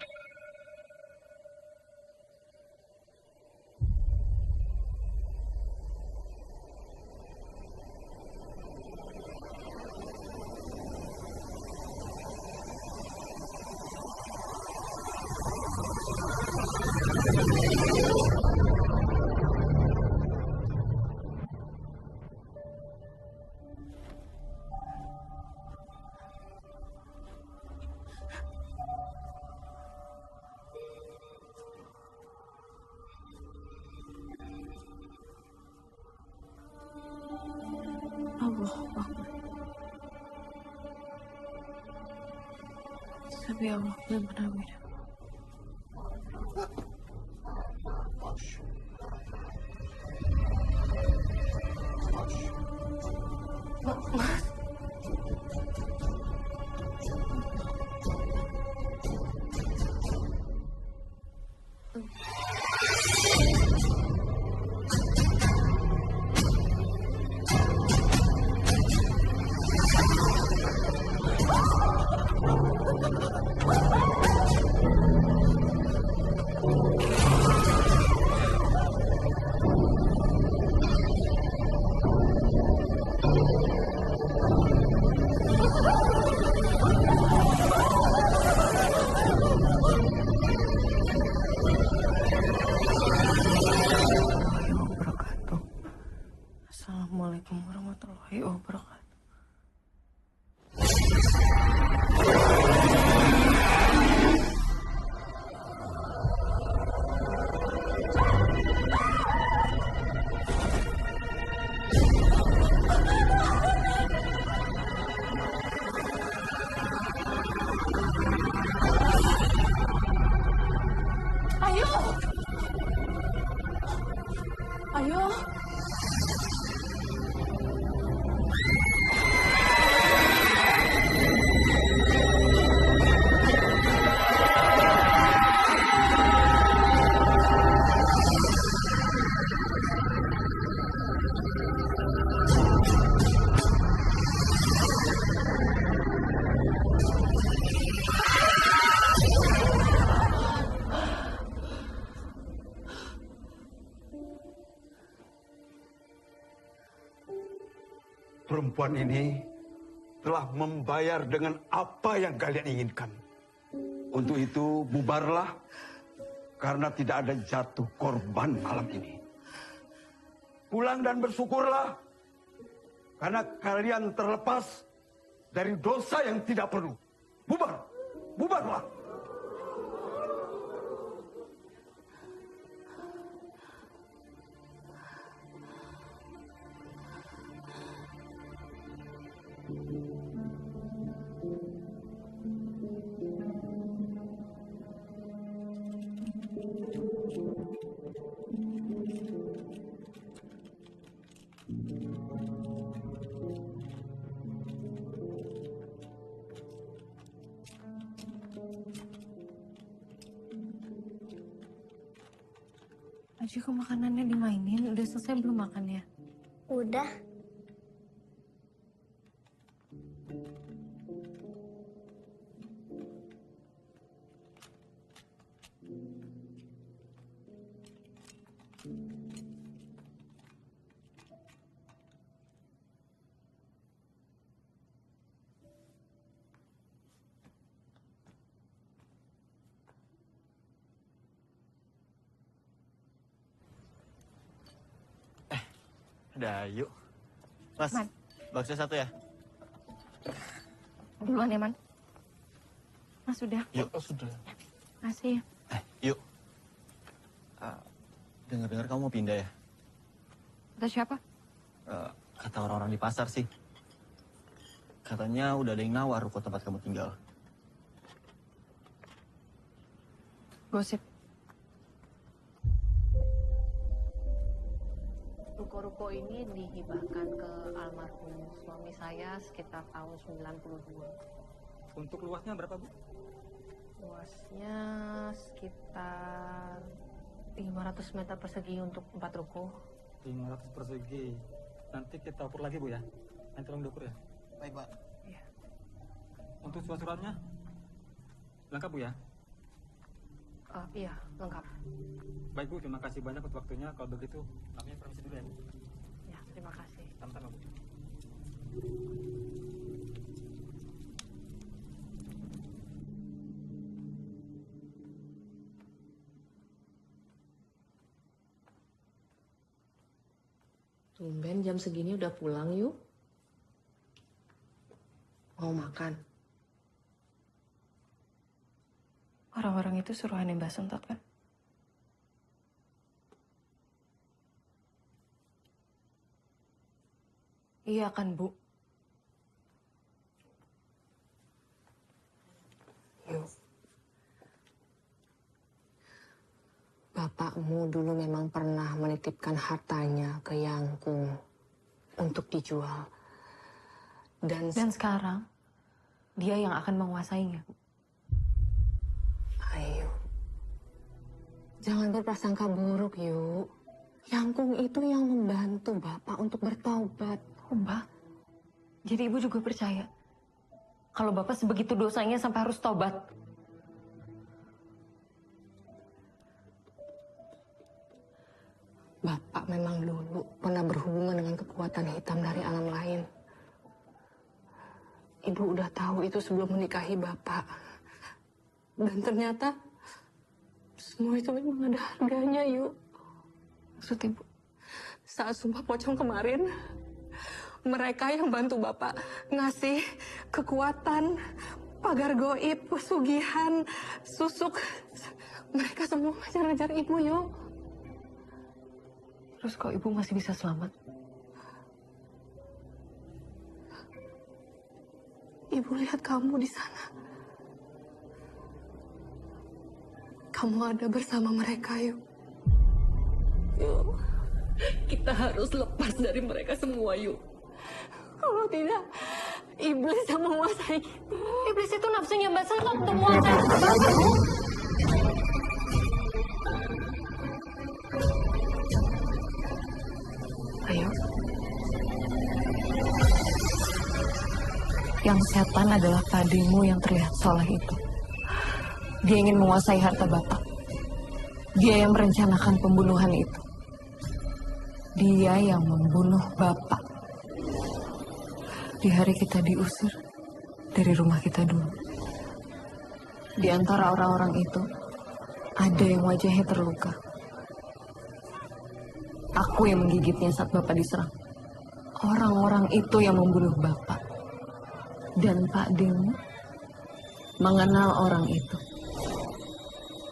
Allahu Akbar. Sabi Allah liman hamidah. Mas. Assalamualaikum warahmatullahi wabarakatuh. Ayo! Ayo! Perempuan ini telah membayar dengan apa yang kalian inginkan. Untuk itu bubarlah, karena tidak ada jatuh korban malam ini. Pulang dan bersyukurlah, karena kalian terlepas dari dosa yang tidak perlu. Bubar, bubarlah. Aji, kok makanannya dimainin? Udah selesai belum makannya? Udah. Ada yuk. Mas, Man. bakso satu ya? Duluan ya, Man. Mas, sudah. Yuk. Sudah. Makasih. Yuk. Dengar-dengar kamu mau pindah ya? Kata siapa? Kata orang-orang di pasar sih. Katanya udah ada yang nawar ruko tempat kamu tinggal. Gosip. Ruko-ruko ini dihibahkan ke almarhum suami saya sekitar tahun 92. Untuk luasnya berapa, Bu? Luasnya sekitar 500 meter persegi untuk 4 ruko. 500 persegi. Nanti kita ukur lagi, Bu ya. Nanti tolong diukur ya. Baik, Pak. Iya. Untuk surat-suratnya lengkap, Bu ya? Iya, lengkap. Baik, Bu. Terima kasih banyak untuk waktunya. Kalau begitu, kami permisi dulu ya, Bu. Ya, terima kasih. Sama-sama, Bu. Tumben jam segini udah pulang yuk. Mau makan? Orang-orang itu suruhannya Mbak Sentot kan? Iya kan, Bu? Yuk. Bapakmu dulu memang pernah menitipkan hartanya ke Yangkung untuk dijual. Dan sekarang, dia yang akan menguasainya. Ayo. Jangan berprasangka buruk, Yuk. Yangkung itu yang membantu Bapak untuk bertaubat. Mbak, jadi Ibu juga percaya kalau Bapak sebegitu dosanya sampai harus tobat? Bapak memang dulu pernah berhubungan dengan kekuatan hitam dari alam lain. Ibu udah tahu itu sebelum menikahi Bapak. Dan ternyata semua itu memang ada harganya, Yuk. Maksud Ibu? Saat Sumpah Pocong kemarin, mereka yang bantu Bapak ngasih kekuatan, pagar goib, pesugihan, susuk. Mereka semua ngejar-ngejar Ibu, Yuk. Terus kok Ibu masih bisa selamat? Ibu lihat kamu di sana. Kamu ada bersama mereka, Yuk. Yuk, kita harus lepas dari mereka semua, Yuk. Kalau tidak, iblis yang menguasai kita. Iblis itu nafsunya Mbak Sentot untuk menguasai Bapak. Ayo. Yang setan adalah padimu yang terlihat soleh itu. Dia ingin menguasai harta Bapak. Dia yang merencanakan pembunuhan itu. Dia yang membunuh Bapak. Di hari kita diusir dari rumah kita dulu. Di antara orang-orang itu, ada yang wajahnya terluka. Aku yang menggigitnya saat Bapak diserang. Orang-orang itu yang membunuh Bapak. Dan Pak Demu mengenal orang itu.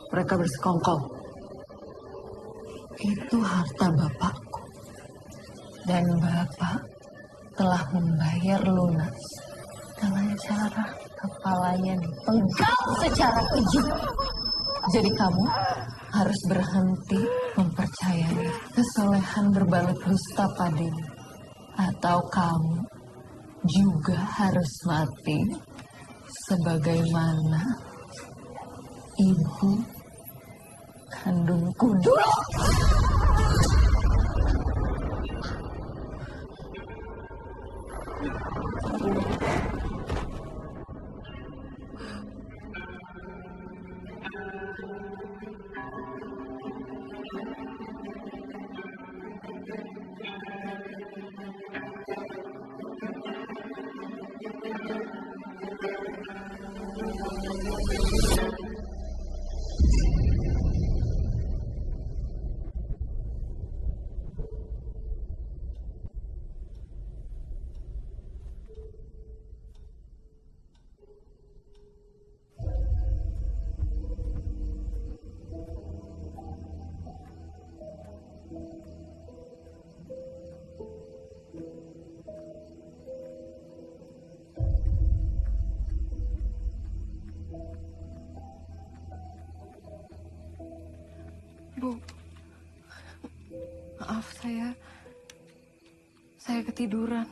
Mereka bersekongkol. Itu harta Bapakku. Dan Bapak telah membayar lunas dengan cara kepalanya dipenggal secara keji. Jadi kamu harus berhenti mempercayai kesolehan berbalut dusta padimu. Atau kamu juga harus mati sebagaimana ibu kandungku dulu. Bu, maaf saya ketiduran.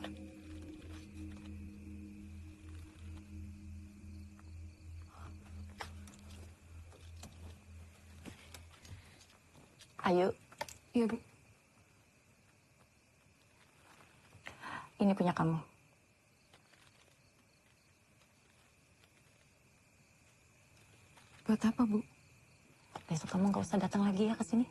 Ayu. Iya, Bu. Ini punya kamu. Buat apa, Bu? Besok kamu nggak usah datang lagi ya ke sini.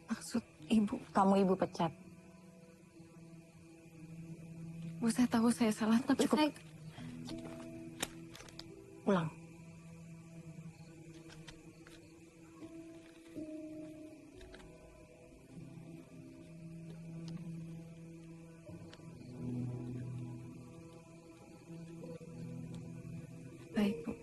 Maksud Ibu? Kamu Ibu pecat. Bu, saya tahu saya salah, tapi Cukup. saya... Pulang. Baik, Bu.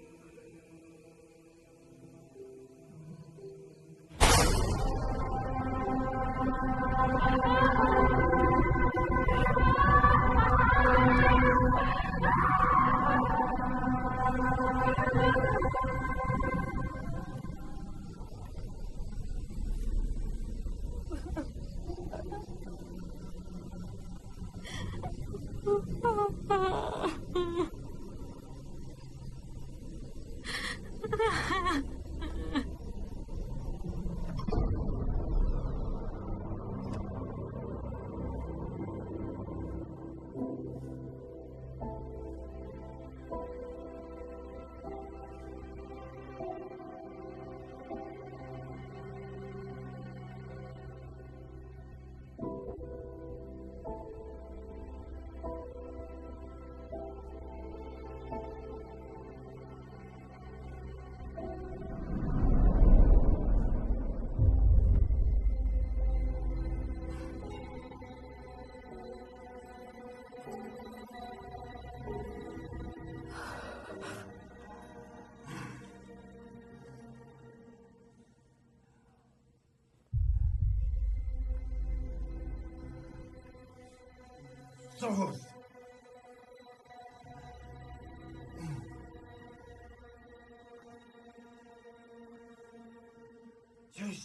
Terus.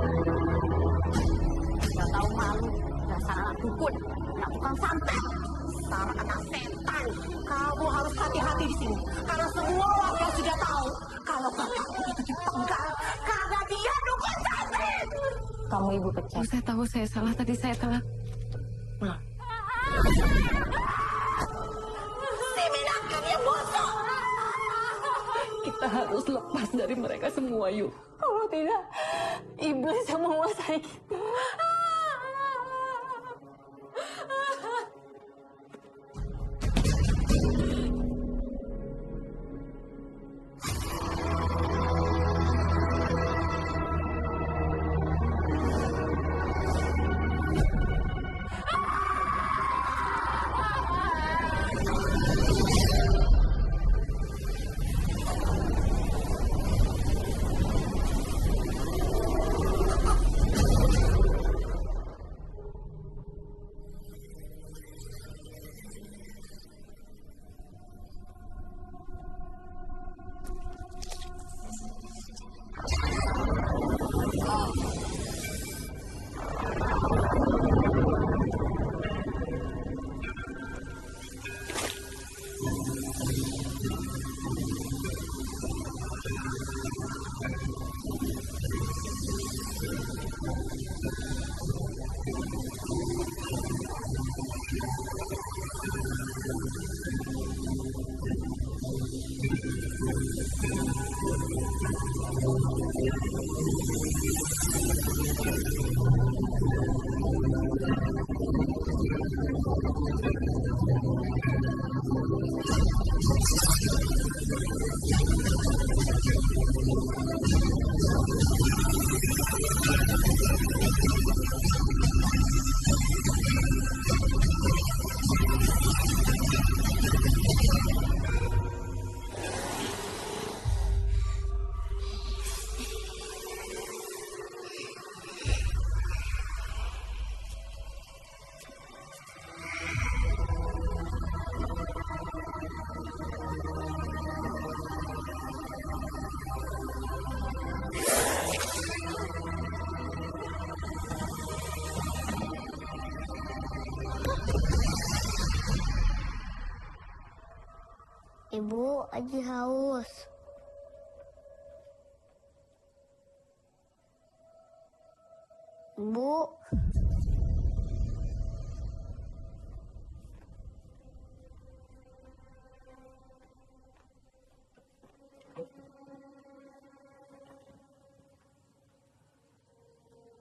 Gak tahu malu, dasar anak dukun, anak tukang santet, dasar anak setan. Kamu harus hati-hati di sini, karena semua warga sudah tahu kalau bapakmu itu dipenggal karena dia dukun santet. Kamu Ibu pecat. Bu, saya tahu saya salah, tadi saya telat. Pulang. Si Minakan yang busuk. Kita harus lepas dari mereka semua, yuk. Kalau tidak, iblis yang menguasai kita. Ibu, Aji haus. Bu.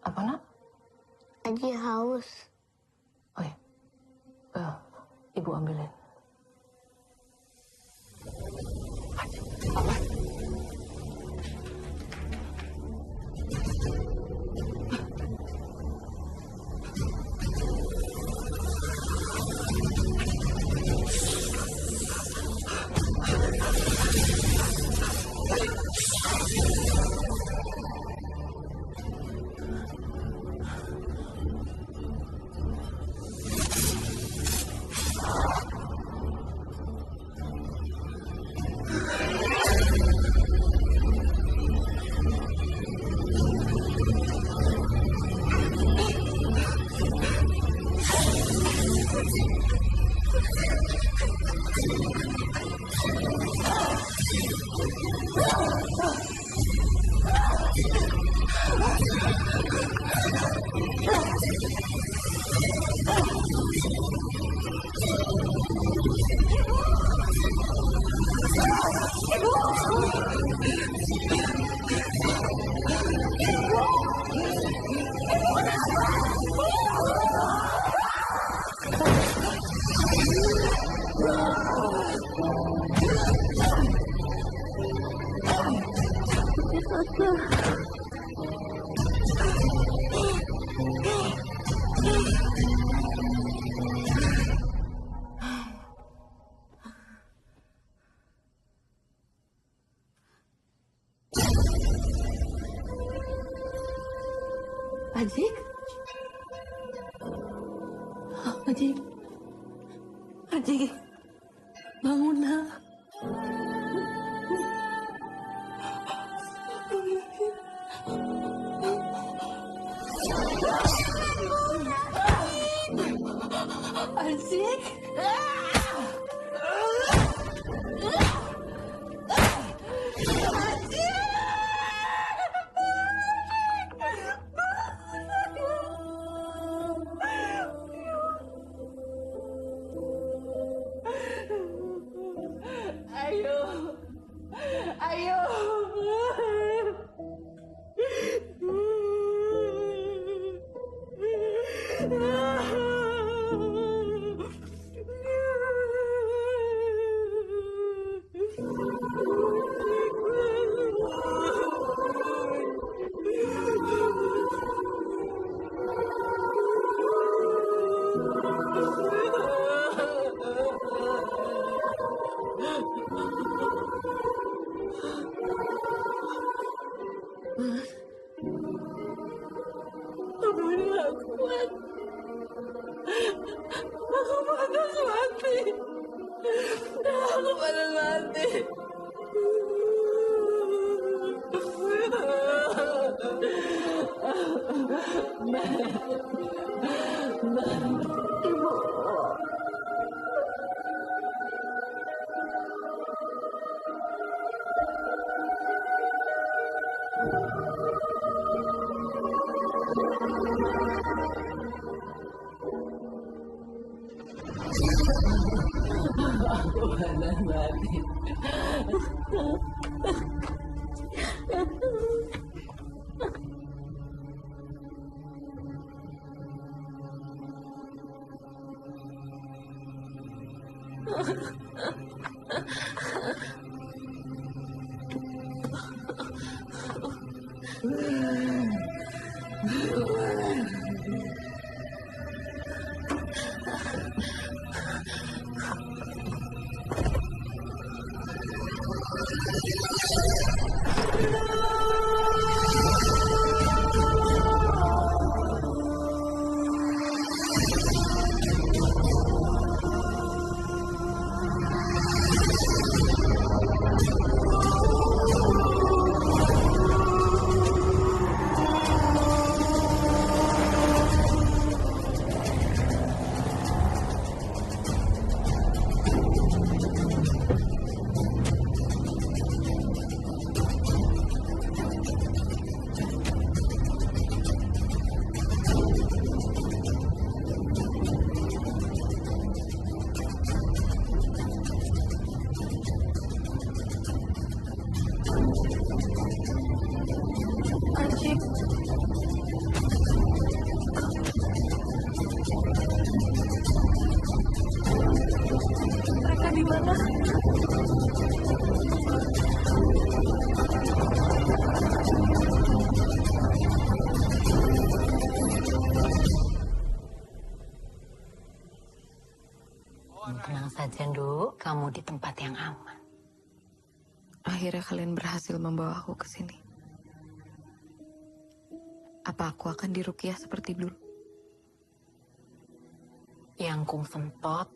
Apa, Nak? Aji haus. Oh ya. Ibu ambilin. Apa? Ajik? Ajik? Ajik? Bangunlah. Ajik? Tenang saja, Nduk. Kamu di tempat yang aman. Akhirnya kalian berhasil membawa aku ke sini. Apa aku akan diruqyah seperti dulu? Yang Kung Sentot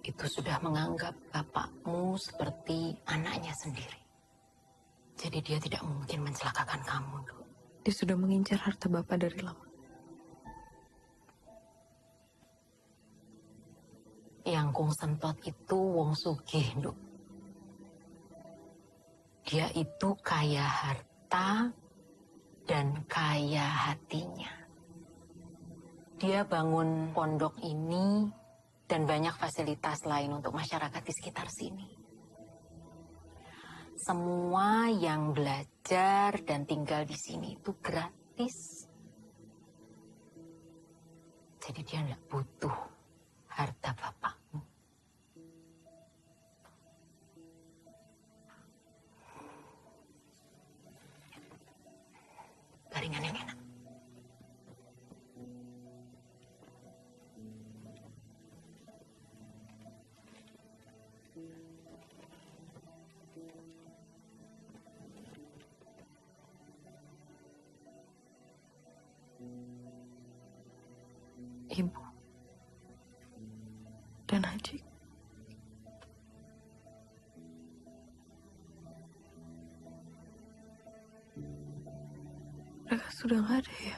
itu sudah menganggap bapakmu seperti anaknya sendiri. Jadi dia tidak mungkin mencelakakan kamu, Nduk. Dia sudah mengincar harta bapak dari lama. Yang Kung Sentot itu wong sugih, Nduk. Dia itu kaya harta dan kaya hatinya. Dia bangun pondok ini dan banyak fasilitas lain untuk masyarakat di sekitar sini. Semua yang belajar dan tinggal di sini itu gratis. Jadi dia tidak butuh harta bapakmu. Baringan yang enak. Ibu dan Haji. Mereka sudah nggak ada ya?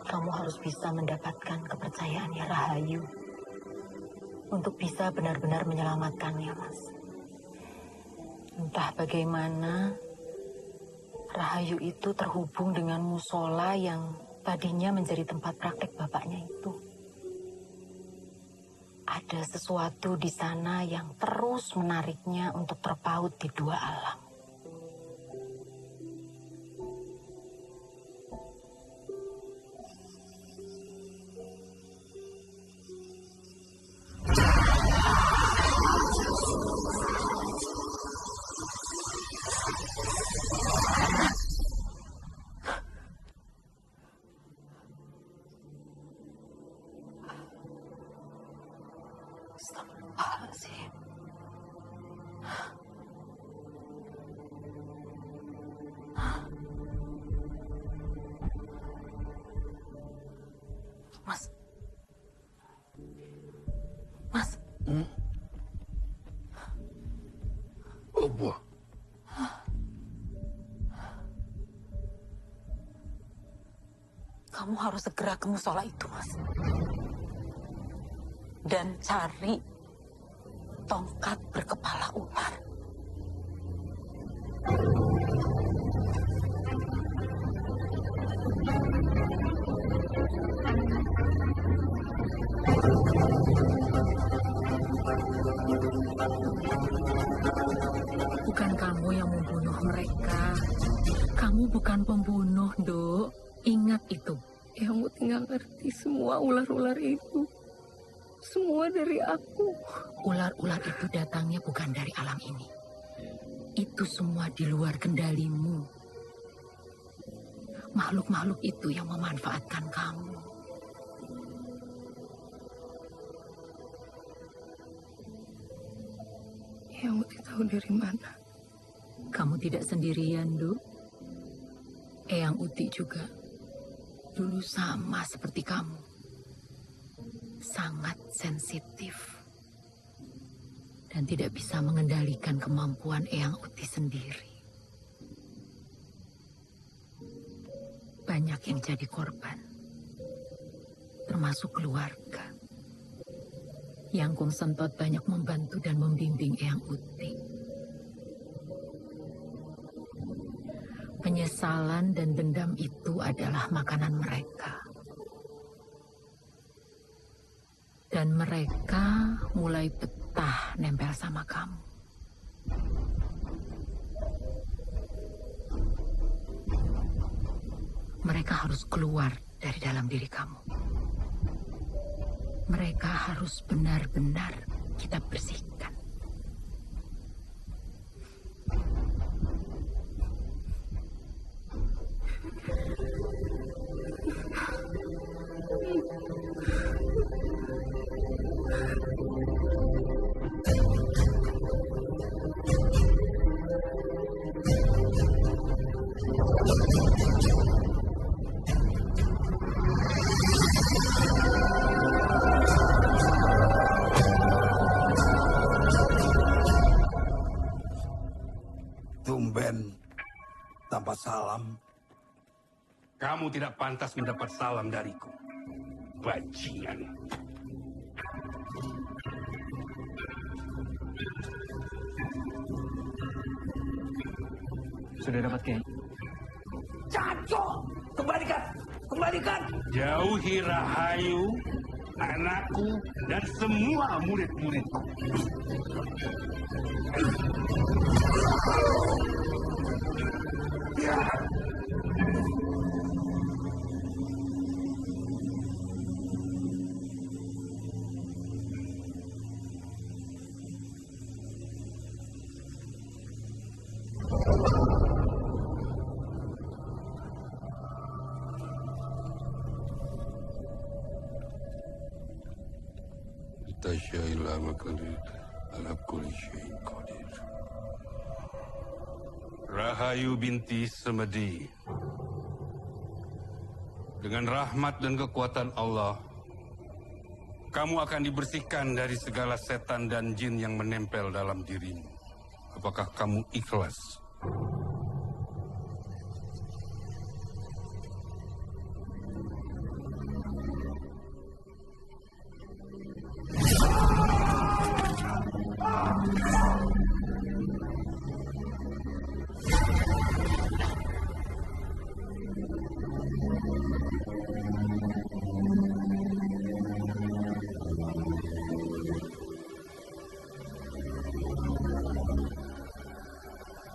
Kamu harus bisa mendapatkan kepercayaannya Rahayu untuk bisa benar-benar menyelamatkannya, Mas. Entah bagaimana Rahayu itu terhubung dengan musola yang tadinya menjadi tempat praktek bapaknya itu. Ada sesuatu di sana yang terus menariknya untuk terpaut di dua alam. Astagfirullahaladzim. Mas. Mas. Apa? Kamu harus segera ke musola itu, Mas. Dan cari tongkat berkepala ular. Bukan kamu yang membunuh mereka. Kamu bukan pembunuh, Dok. Ingat itu. Kamu tinggal ngerti semua ular-ular itu. Semua dari aku. Ular-ular itu datangnya bukan dari alam ini. Itu semua di luar kendalimu. Makhluk-makhluk itu yang memanfaatkan kamu. Yang Uti tahu dari mana? Kamu tidak sendirian, Duk. Eyang Uti juga dulu sama seperti kamu. Sangat sensitif. Dan tidak bisa mengendalikan kemampuan Eyang Uti sendiri. Banyak yang jadi korban. Termasuk keluarga. Yang Kung Sentot banyak membantu dan membimbing Eyang Utik. Penyesalan dan dendam itu adalah makanan mereka. Dan mereka mulai betah nempel sama kamu. Mereka harus keluar dari dalam diri kamu. Mereka harus benar-benar kita bersihkan. Tumben tanpa salam. Kamu tidak pantas mendapat salam dariku, bajingan. Sudah dapat, Kiai. Caco! Kembalikan! Kembalikan! Jauhi Rahayu, anakku, dan semua murid-muridku. Ya. Tasyaila makadir ala kulli syai'in qadir. Rahayu binti Semedi, dengan rahmat dan kekuatan Allah, kamu akan dibersihkan dari segala setan dan jin yang menempel dalam dirimu. Apakah kamu ikhlas?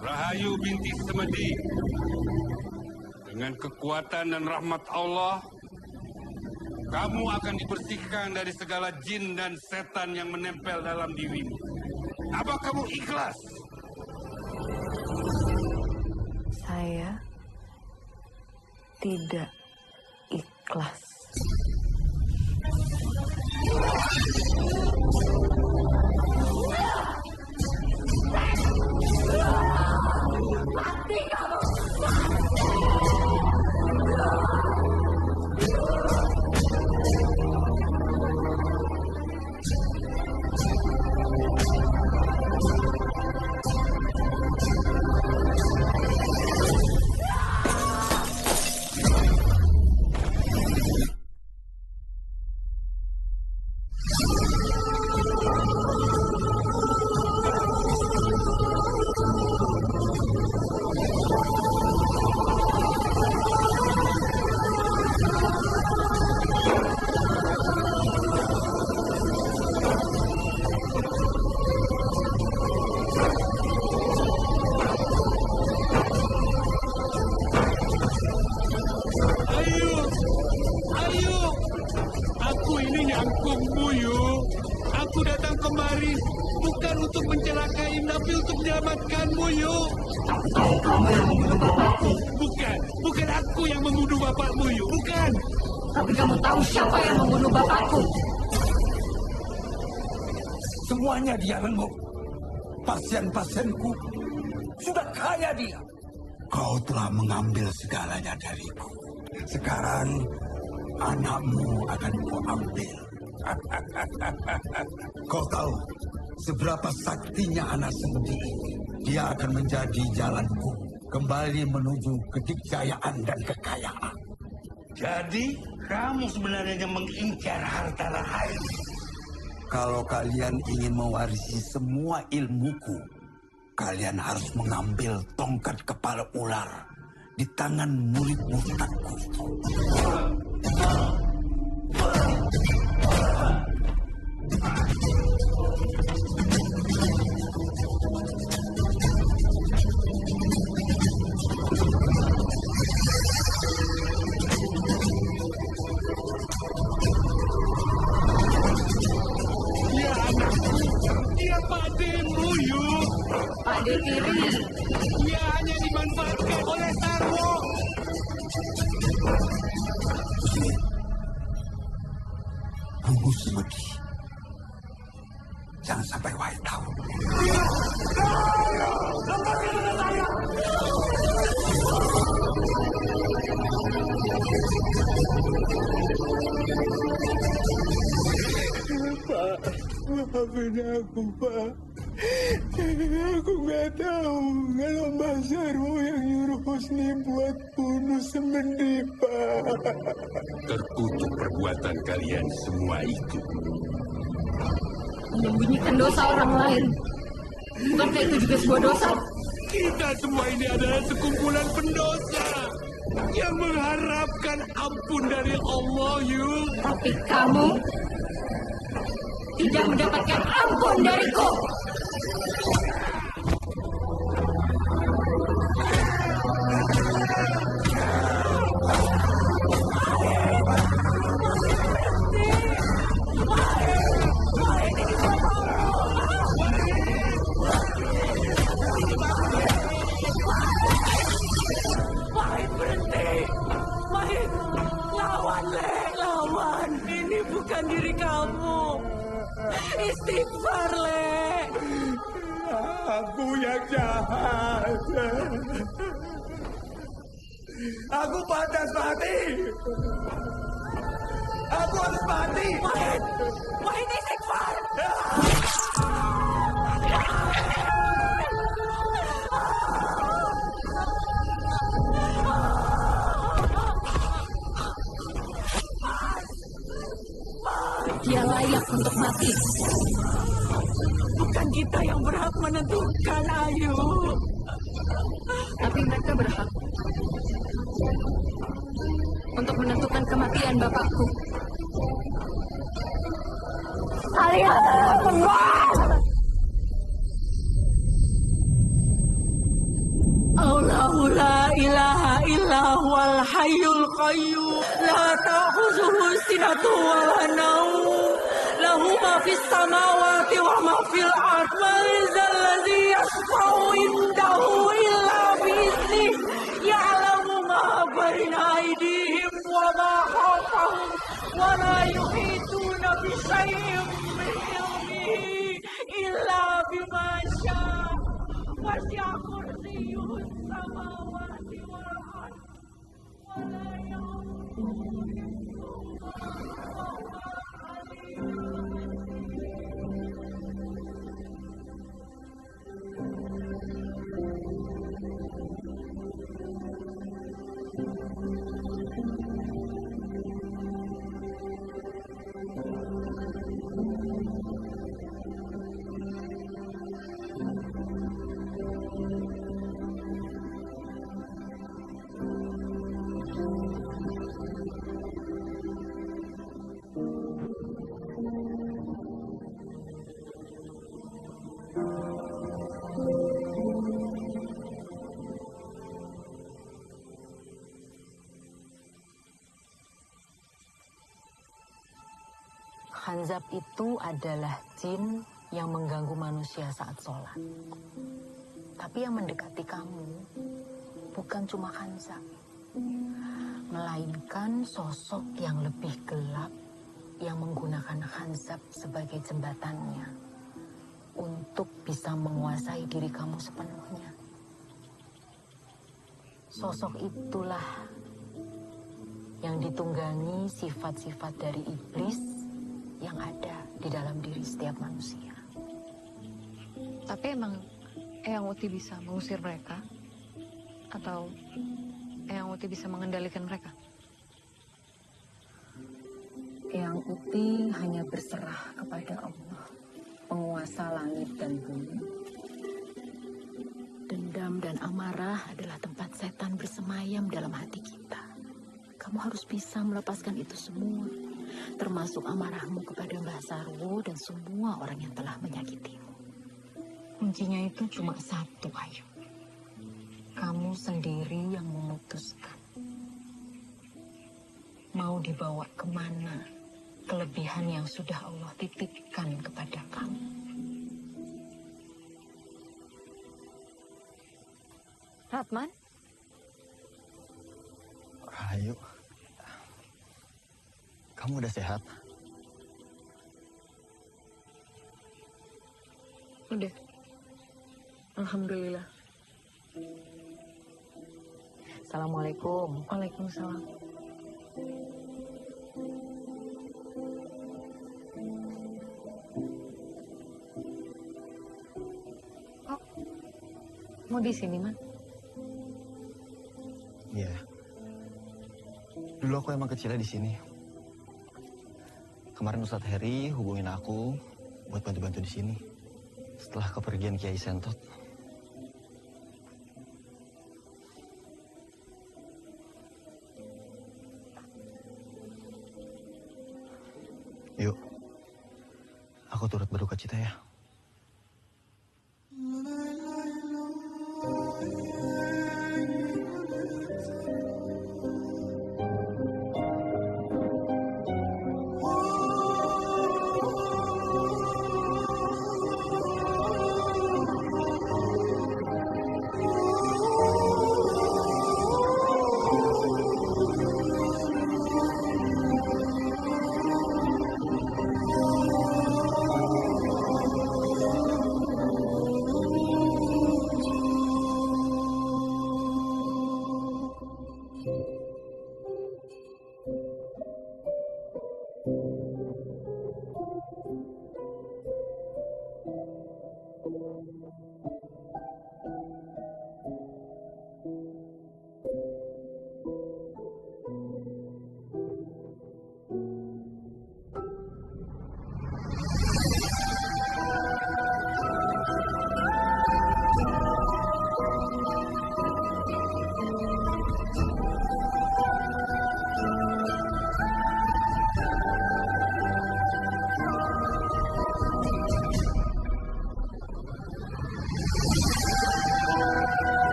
Rahayu binti Semedi, dengan kekuatan dan rahmat Allah, kamu akan dibersihkan dari segala jin dan setan yang menempel dalam dirimu. Apa kamu ikhlas? Saya tidak ikhlas. Mati kamu! Aku datang kemari bukan untuk mencelakai, tapi untuk menyelamatkanmu, Yu. Tahu kamu yang membunuh bapakku? Bukan aku yang membunuh bapakmu, Yu. Bukan. Tapi kamu tahu siapa yang membunuh bapakku? Semuanya dia lenguk. Pasien-pasienku sudah kaya dia. Kau telah mengambil segalanya dariku. Sekarang anakmu akan kau ambil. Kau tahu seberapa saktinya anak Semedi ini. Dia akan menjadi jalanku kembali menuju kedikjayaan dan kekayaan. Jadi kamu sebenarnya mengincar harta Rahayu. Kalau kalian ingin mewarisi semua ilmuku, kalian harus mengambil tongkat kepala ular di tangan murid murtadku itu. Ya anakku, dia pakdemu, yuk. Pakde Tiri. Dia hanya dimanfaatkan oleh Sarwo. Tunggu semedi. Jangan sampai Wahid tahu. Pak, maafin aku, Pak. Aku nggak tahu kalau Mbak Sarwo yang nyuruh Husni buat bunuh Semedi, Pak. Terkutuk perbuatan kalian semua itu. Menyembunyikan dosa orang lain. Bukankah itu juga sebuah dosa? Kita semua ini adalah sekumpulan pendosa yang mengharapkan ampun dari Allah, yuk. Tapi kamu tidak mendapatkan ampun dariku. Mahit, berhenti! Mahit, lawan, Le! Lawan! Ini bukan diri kamu! Istighfar, Le! Aku yang jahat. Aku pantas mati. Aku harus mati. Mahit! Mahit, istighfar! Dia layak untuk mati. Bukan kita yang berhak menentukan, Ayu. Tapi mereka berhak untuk menentukan kematian bapakku. Kalian adalah pembuat! Allahu la ilaha illa huwal hayyul qayyum la ta'khuzuhu sinatun wa la nawm lahu ma fis samawati wa ma fil ard man dzal ladzi yashfa'u indahu illa bi idnih ya'lamu ma baina aydihim wa ma khalfahum wa la yuhituna bi syai'in min ilmihi illa bima syaa wasi'a kursiyyuhu as-samawati wal ard wa la ya'uduhu Khanzab itu adalah jin yang mengganggu manusia saat sholat. Tapi yang mendekati kamu bukan cuma Khanzab, melainkan sosok yang lebih gelap yang menggunakan Khanzab sebagai jembatannya untuk bisa menguasai diri kamu sepenuhnya. Sosok itulah yang ditunggangi sifat-sifat dari iblis yang ada di dalam diri setiap manusia. Tapi emang Eyang Uti bisa mengusir mereka? Atau Eyang Uti bisa mengendalikan mereka? Eyang Uti Sakti hanya berserah kepada Allah, penguasa langit dan bumi. Dendam dan amarah adalah tempat setan bersemayam dalam hati kita. Kamu harus bisa melepaskan itu semua, termasuk amarahmu kepada Mbah Sarwo dan semua orang yang telah menyakitimu. Kuncinya itu cuma satu, Ayu. Kamu sendiri yang memutuskan. Mau dibawa kemana kelebihan yang sudah Allah titipkan kepada kamu. Ratman? Ayo. Kamu udah sehat? Udah. Alhamdulillah. Assalamualaikum. Waalaikumsalam. Oh, mau di sini, Man? Iya. Dulu aku emang kecilnya di sini. Kemarin Ustadz Heri hubungin aku buat bantu-bantu di sini. Setelah kepergian Kiai Sentot. Yuk, aku turut berduka cita ya.